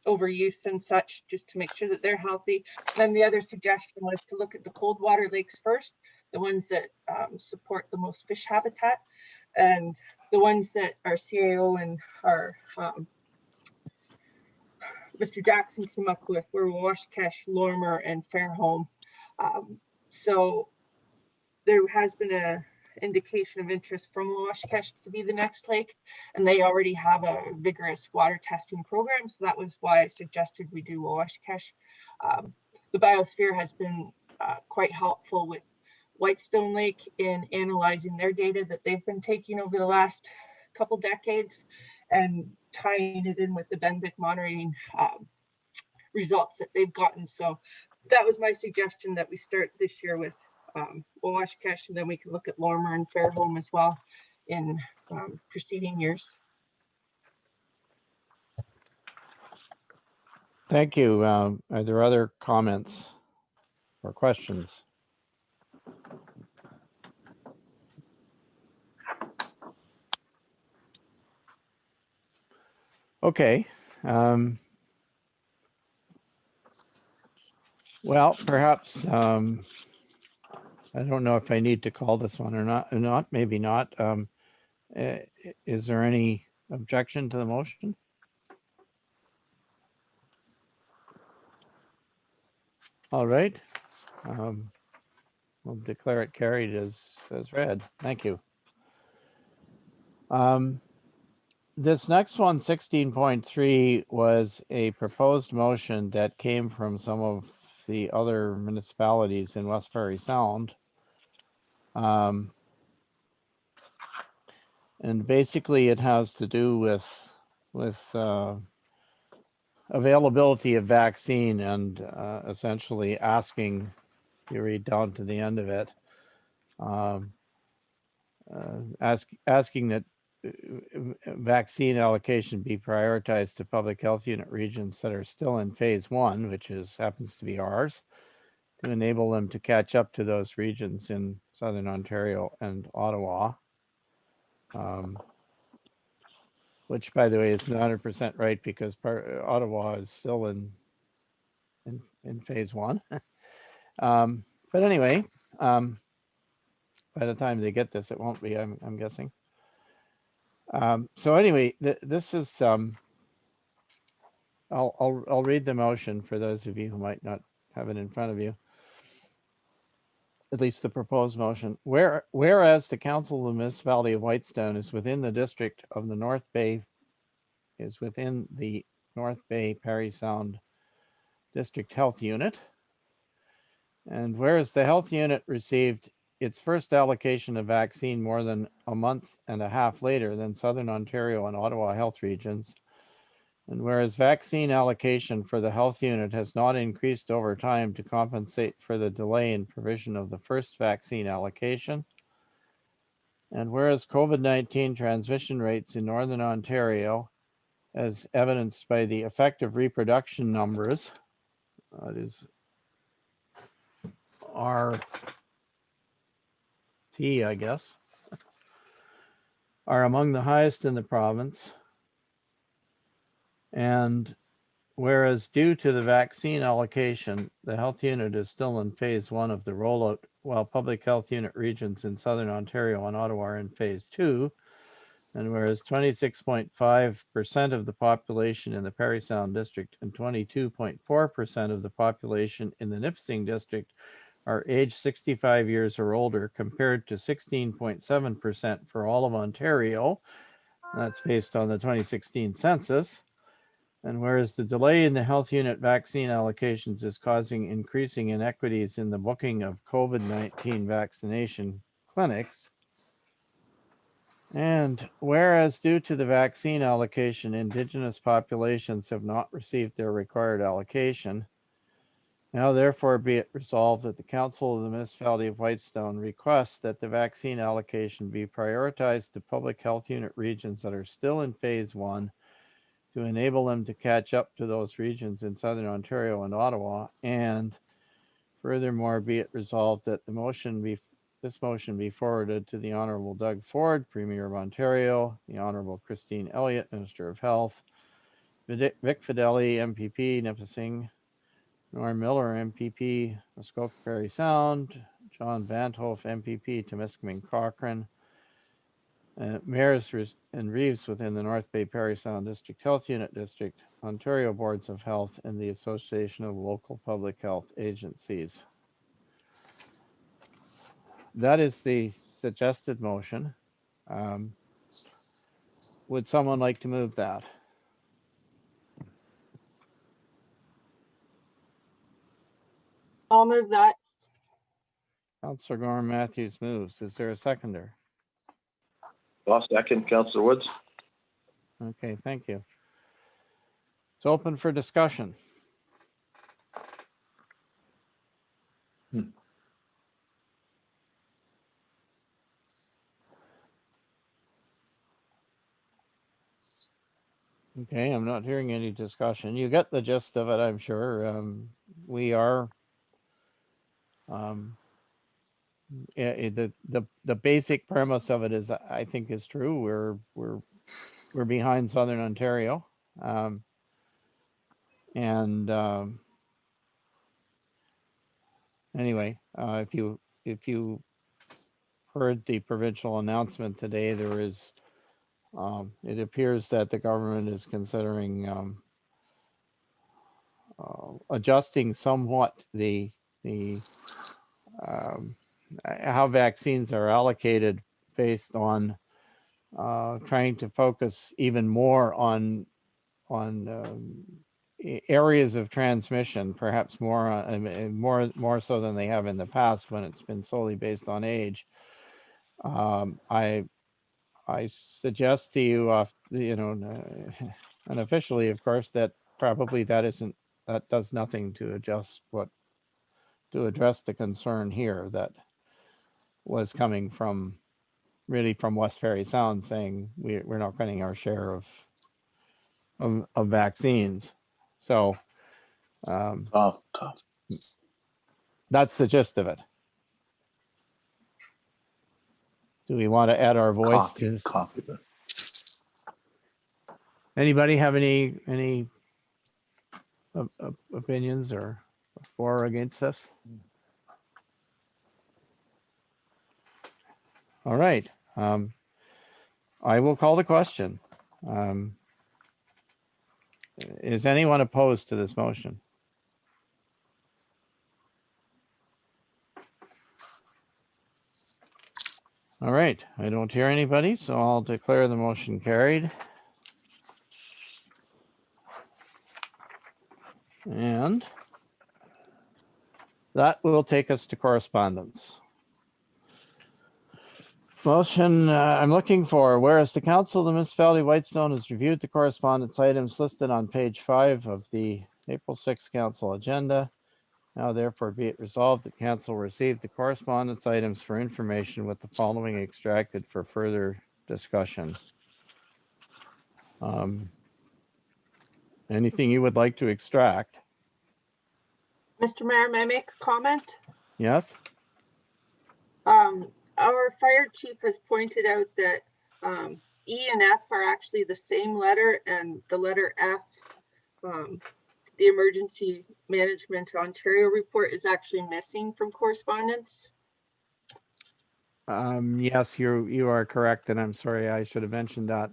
overuse and such, just to make sure that they're healthy. Then the other suggestion was to look at the cold water lakes first, the ones that support the most fish habitat, and the ones that our CAO and our Mr. Jackson came up with were Wawashkesh, Lorimer, and Fairholme. So there has been a indication of interest from Wawashkesh to be the next lake, and they already have a vigorous water testing program, so that was why I suggested we do Wawashkesh. The biosphere has been quite helpful with Whitestone Lake in analyzing their data that they've been taking over the last couple decades and tying it in with the benthic monitoring results that they've gotten. So that was my suggestion, that we start this year with Washkesh, and then we can look at Lorimer and Fairholme as well in preceding years. Thank you. Are there other comments or questions? Okay. Well, perhaps I don't know if I need to call this one or not. Maybe not. Is there any objection to the motion? All right. We'll declare it carried as read. Thank you. This next one, 16.3, was a proposed motion that came from some of the other municipalities in West Prairie Sound. And basically it has to do with availability of vaccine and essentially asking, you read down to the end of it, asking that vaccine allocation be prioritized to public health unit regions that are still in phase 1, which happens to be ours, to enable them to catch up to those regions in Southern Ontario and Ottawa. Which, by the way, is 100% right, because Ottawa is still in phase 1. But anyway, by the time they get this, it won't be, I'm guessing. So anyway, this is, I'll read the motion for those of you who might not have it in front of you. At least the proposed motion. Whereas the Council of the Municipality of Whitestone is within the district of the North Bay, Parry Sound District Health Unit. And whereas the health unit received its first allocation of vaccine more than a month and a half later than Southern Ontario and Ottawa health regions, and whereas vaccine allocation for the health unit has not increased over time to compensate for the delay in provision of the first vaccine allocation, and whereas COVID-19 transmission rates in Northern Ontario, as evidenced by the effective reproduction numbers, that is RT, I guess, are among the highest in the province. And whereas due to the vaccine allocation, the health unit is still in phase 1 of the rollout, while public health unit regions in Southern Ontario and Ottawa are in phase 2. And whereas 26.5% of the population in the Parry Sound District and 22.4% of the population in the Nipissing District are aged 65 years or older, compared to 16.7% for all of Ontario. That's based on the 2016 census. And whereas the delay in the health unit vaccine allocations is causing increasing inequities in the booking of COVID-19 vaccination clinics, and whereas due to the vaccine allocation, Indigenous populations have not received their required allocation, now therefore be it resolved that the Council of the Municipality of Whitestone requests that the vaccine allocation be prioritized to public health unit regions that are still in phase 1 to enable them to catch up to those regions in Southern Ontario and Ottawa, and furthermore be it resolved that this motion be forwarded to the Honourable Doug Ford, Premier of Ontario, the Honourable Christine Elliott, Minister of Health, Vic Fideli, MPP, Nipissing, Norm Miller, MPP, Muskoka Parry Sound, John Van't Hof, MPP, Temiskaming Cochrane, mayors and reeves within the North Bay Parry Sound District Health Unit District, Ontario Boards of Health, and the Association of Local Public Health Agencies. That is the suggested motion. Would someone like to move that? I'll move that. Councillor Gorham Matthews moves. Is there a seconder? I'll second, Councillor Woods. Okay, thank you. It's open for discussion. Okay, I'm not hearing any discussion. You get the gist of it, I'm sure. We are, the basic premise of it is, I think, is true. We're behind Southern Ontario. Anyway, if you heard the provincial announcement today, there is, it appears that the government is considering adjusting somewhat the how vaccines are allocated based on trying to focus even more on areas of transmission, perhaps more so than they have in the past when it's been solely based on age. I suggest to you, unofficially, of course, that probably that does nothing to address the concern here that was coming from West Ferry Sound, saying we're not getting our share of vaccines. So Tough. that's the gist of it. Do we want to add our voice to Copy. Anybody have any opinions or for or against this? All right. I will call the question. Is anyone opposed to this motion? All right. I don't hear anybody, so I'll declare the motion carried. And that will take us to correspondence. Motion I'm looking for, whereas the Council of the Municipality of Whitestone has reviewed the correspondence items listed on page 5 of the April 6th Council agenda. Now therefore be it resolved that Council received the correspondence items for information with the following extracted for further discussion. Anything you would like to extract? Mr. Mayor, may I make a comment? Yes? Our fire chief has pointed out that E and F are actually the same letter, and the letter F, the Emergency Management Ontario report, is actually missing from correspondence. Yes, you are correct, and I'm sorry, I should have mentioned that.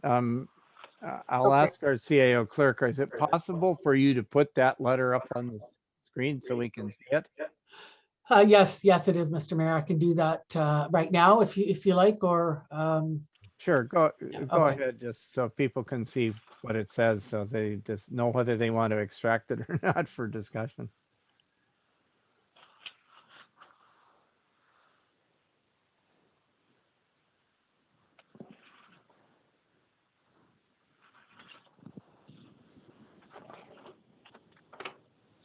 I'll ask our CAO clerk, is it possible for you to put that letter up on the screen so we can see it? Yes, it is, Mr. Mayor. I can do that right now if you like, or Sure, go okay. ahead, just so people can see what it says, so they just know whether they want to extract it or not for discussion.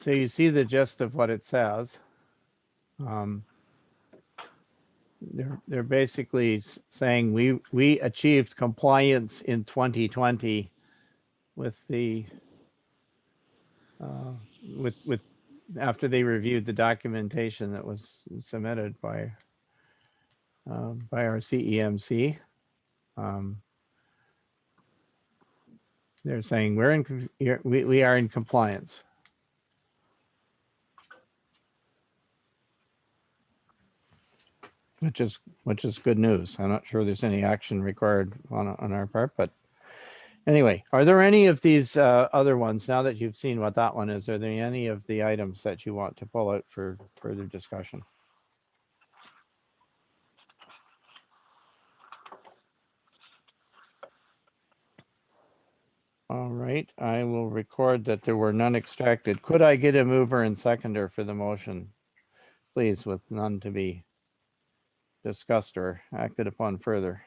So you see the gist of what it says. They're basically saying we achieved compliance in 2020 with the with after they reviewed the documentation that was submitted by our CEMC. They're saying we are in compliance. Which is good news. I'm not sure there's any action required on our part, but anyway, are there any of these other ones, now that you've seen what that one is, are there any of the items that you want to pull out for further discussion? All right, I will record that there were none extracted. Could I get a mover and seconder for the motion, please, with none to be discussed or acted upon further?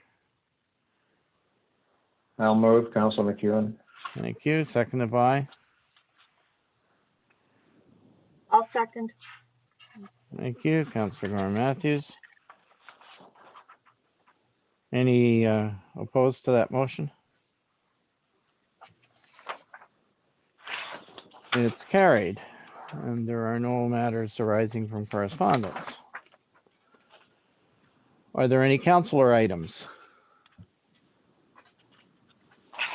I'll move, Councilor McEwen. Thank you. Seconded by? I'll second. Thank you, Councilor Gore Matthews. Any opposed to that motion? It's carried, and there are no matters arising from correspondence. Are there any councillor items?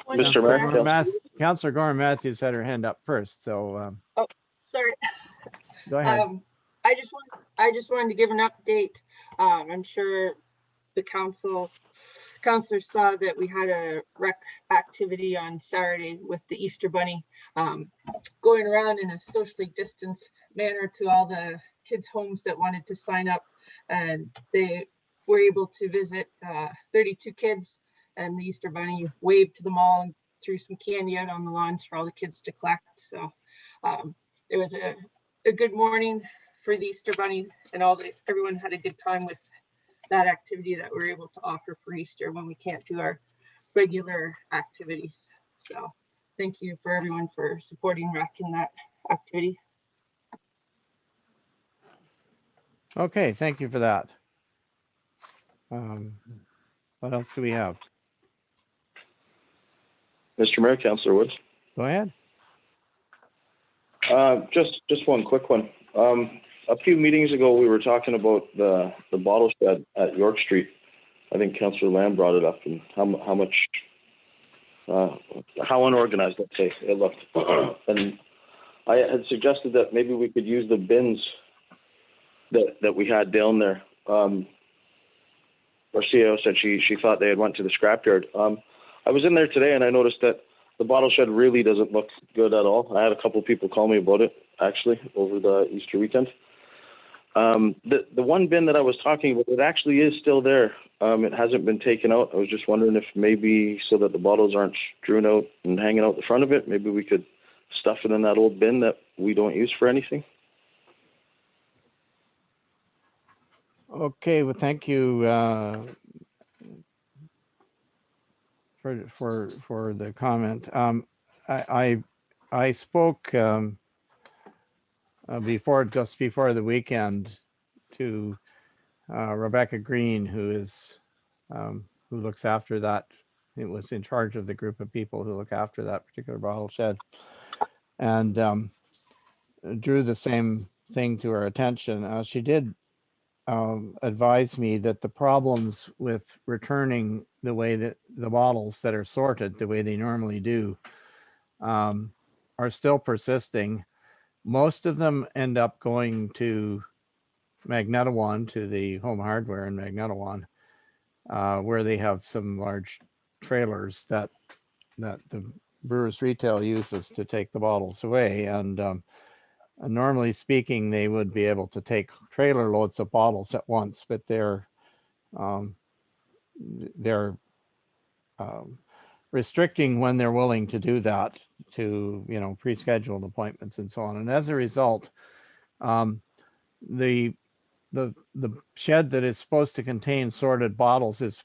Mr. Mayor, Councillor Gorman Matthews had her hand up first, so Oh, sorry. go ahead. I just wanted to give an update. I'm sure the councilors saw that we had a rec activity on Saturday with the Easter Bunny, going around in a socially distanced manner to all the kids' homes that wanted to sign up, and they were able to visit 32 kids, and the Easter Bunny waved to them all and threw some candy out on the lawns for all the kids to collect. So it was a good morning for the Easter Bunny, and everyone had a good time with that activity that we're able to offer for Easter when we can't do our regular activities. So thank you for everyone for supporting rec in that activity. Okay, thank you for that. What else do we have? Mr. Mayor, Councillor Woods. Go ahead. Just one quick one. A few meetings ago, we were talking about the bottle shed at York Street. I think Councillor Lamb brought it up, and how much, how unorganized, let's say, it looked. And I had suggested that maybe we could use the bins that we had down there. Our CEO said she thought they had went to the scrapyard. I was in there today, and I noticed that the bottle shed really doesn't look good at all. I had a couple of people call me about it, actually, over the Easter weekend. The one bin that I was talking about, it actually is still there. It hasn't been taken out. I was just wondering if maybe, so that the bottles aren't strewn out and hanging out the front of it, maybe we could stuff it in that old bin that we don't use for anything. Okay, well, thank you for the comment. I spoke just before the weekend to Rebecca Green, who looks after that. It was in charge of the group of people who look after that particular bottle shed, and drew the same thing to her attention. She did advise me that the problems with returning the way that the bottles that are sorted the way they normally do are still persisting. Most of them end up going to Magnetawan, to the Home Hardware in Magnetawan, where they have some large trailers that the Brewers Retail uses to take the bottles away. And normally speaking, they would be able to take trailer loads of bottles at once, but they're restricting when they're willing to do that to, pre-scheduled appointments and so on. And as a result, the shed that is supposed to contain sorted bottles is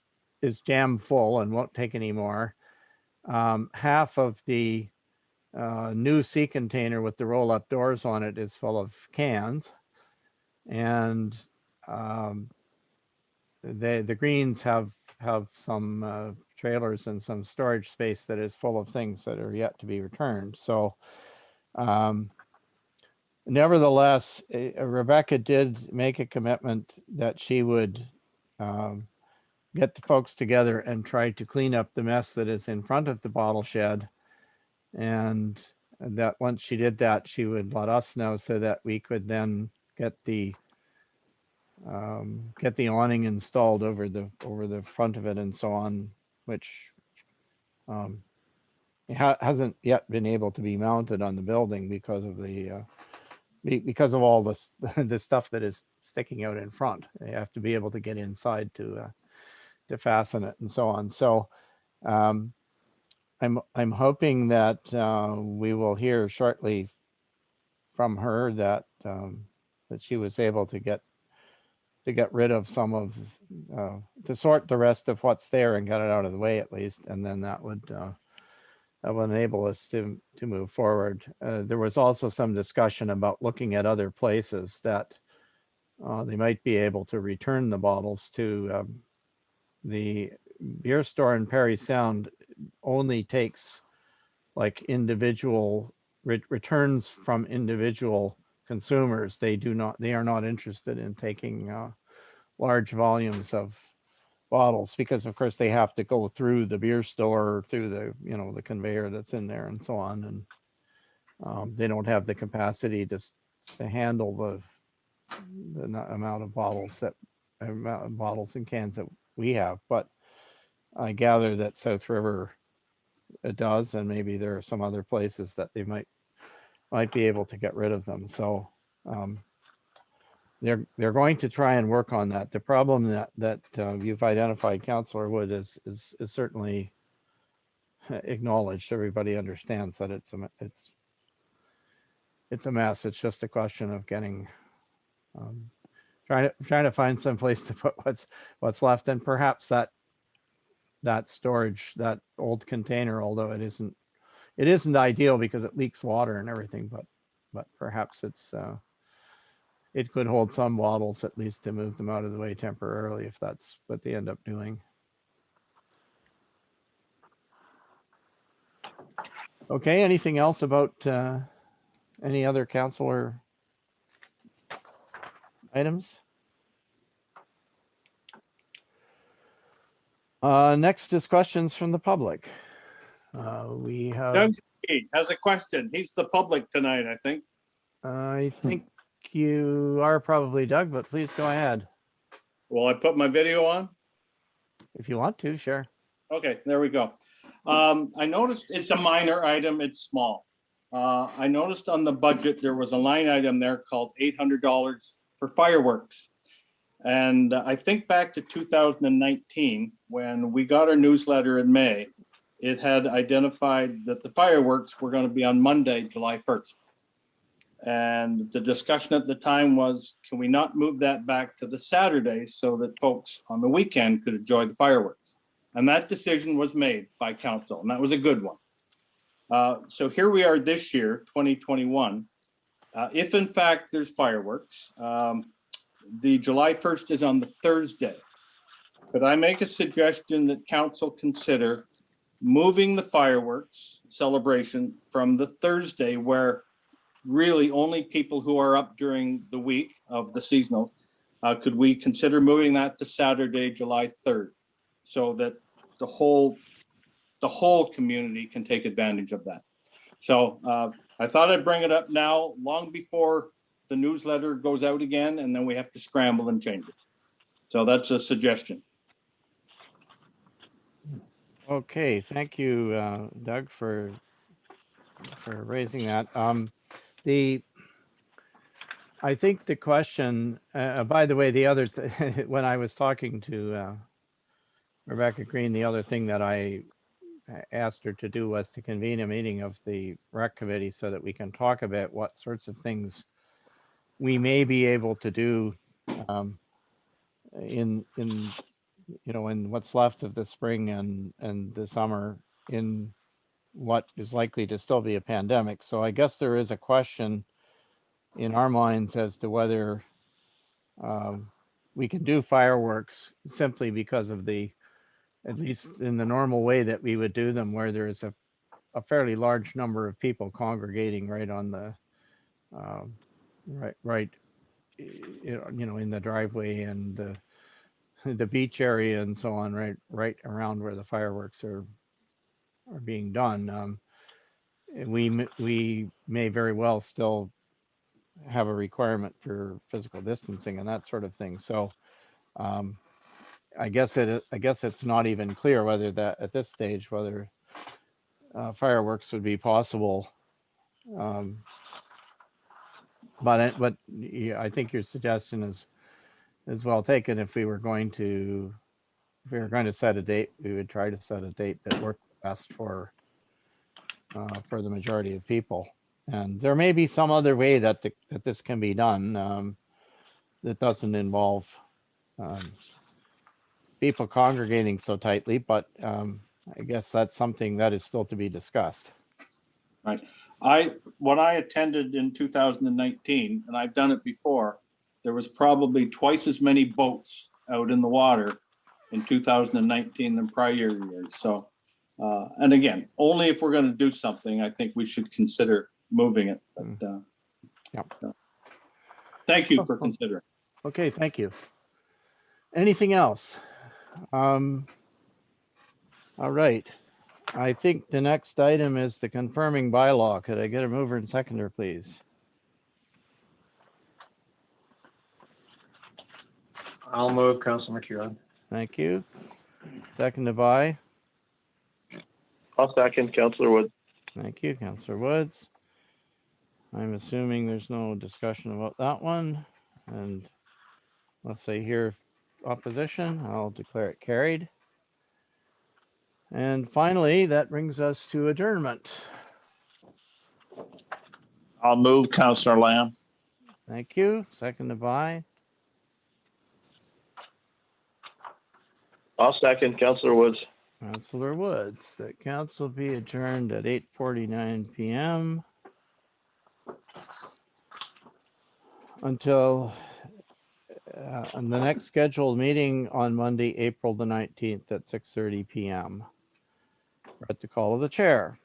jam full and won't take any more. Half of the new sea container with the roll-up doors on it is full of cans, and the Greens have some trailers and some storage space that is full of things that are yet to be returned. So nevertheless, Rebecca did make a commitment that she would get the folks together and try to clean up the mess that is in front of the bottle shed, and that once she did that, she would let us know so that we could then get the awning installed over the front of it and so on, which hasn't yet been able to be mounted on the building because of all this the stuff that is sticking out in front. They have to be able to get inside to fasten it and so on. So I'm hoping that we will hear shortly from her that she was able to get rid of some of to sort the rest of what's there and get it out of the way at least, and then that would enable us to move forward. There was also some discussion about looking at other places that they might be able to return the bottles to. The beer store in Perry Sound only takes like individual returns from individual consumers. They are not interested in taking large volumes of bottles because of course they have to go through the beer store, through the, the conveyor that's in there and so on. And they don't have the capacity to handle the amount of bottles and cans that we have. But I gather that South River it does, and maybe there are some other places that they might be able to get rid of them. So they're going to try and work on that. The problem that you've identified, Councillor Wood, is certainly acknowledged. Everybody understands that it's a mess. It's just a question of getting trying to find some place to put what's left, and perhaps that storage, that old container, although it isn't ideal because it leaks water and everything, but perhaps it could hold some bottles at least to move them out of the way temporarily if that's what they end up doing. Okay, anything else about any other councillor items? Next is questions from the public. We have. Doug has a question. He's the public tonight, I think. I think you are probably Doug, but please go ahead. Will I put my video on? If you want to, sure. Okay, there we go. I noticed it's a minor item. It's small. I noticed on the budget there was a line item there called $800 for fireworks. And I think back to 2019 when we got our newsletter in May, it had identified that the fireworks were going to be on Monday, July 1st. And the discussion at the time was, can we not move that back to the Saturday so that folks on the weekend could enjoy the fireworks? And that decision was made by council, and that was a good one. So here we are this year, 2021. If in fact there's fireworks, the July 1st is on the Thursday. Could I make a suggestion that council consider moving the fireworks celebration from the Thursday, where really only people who are up during the week of the seasonal, could we consider moving that to Saturday, July 3rd, so that the whole community can take advantage of that? So I thought I'd bring it up now, long before the newsletter goes out again, and then we have to scramble and change it. So that's a suggestion. Okay, thank you, Doug, for raising that. I think the question, by the way, the other when I was talking to Rebecca Green, the other thing that I asked her to do was to convene a meeting of the rec committee so that we can talk about what sorts of things we may be able to do in what's left of the spring and the summer in what is likely to still be a pandemic. So I guess there is a question in our minds as to whether we can do fireworks simply because of at least in the normal way that we would do them, where there is a fairly large number of people congregating right on the right in the driveway and the beach area and so on, right around where the fireworks are being done. We may very well still have a requirement for physical distancing and that sort of thing. So I guess it's not even clear whether that at this stage whether fireworks would be possible. But yeah, I think your suggestion is well taken. If we were going to set a date, we would try to set a date that worked best for the majority of people. And there may be some other way that this can be done that doesn't involve people congregating so tightly, but I guess that's something that is still to be discussed. Right. When I attended in 2019, and I've done it before, there was probably twice as many boats out in the water in 2019 than prior years. So, and again, only if we're going to do something, I think we should consider moving it. But, Yep. thank you for considering. Okay, thank you. Anything else? All right. I think the next item is the confirming bylaw. Could I get a mover and seconder, please? I'll move, Councilor McEwen. Thank you. Seconded by? I'll second, Councillor Wood. Thank you, Councillor Woods. I'm assuming there's no discussion about that one. And unless I hear opposition, I'll declare it carried. And finally, that brings us to adjournment. I'll move, Councillor Lamb. Thank you. Seconded by? I'll second, Councillor Woods. Councillor Woods. That council be adjourned at 8:49 p.m. until on the next scheduled meeting on Monday, April the 19th at 6:30 p.m. at the call of the chair.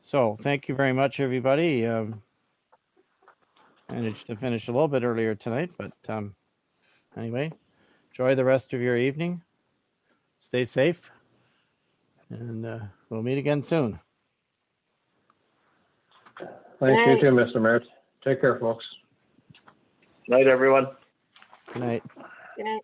So thank you very much, everybody. Managed to finish a little bit earlier tonight, but anyway, enjoy the rest of your evening. Stay safe, and we'll meet again soon. Thank you too, Mr. Mayor. Take care, folks. Night, everyone. Good night. Good night.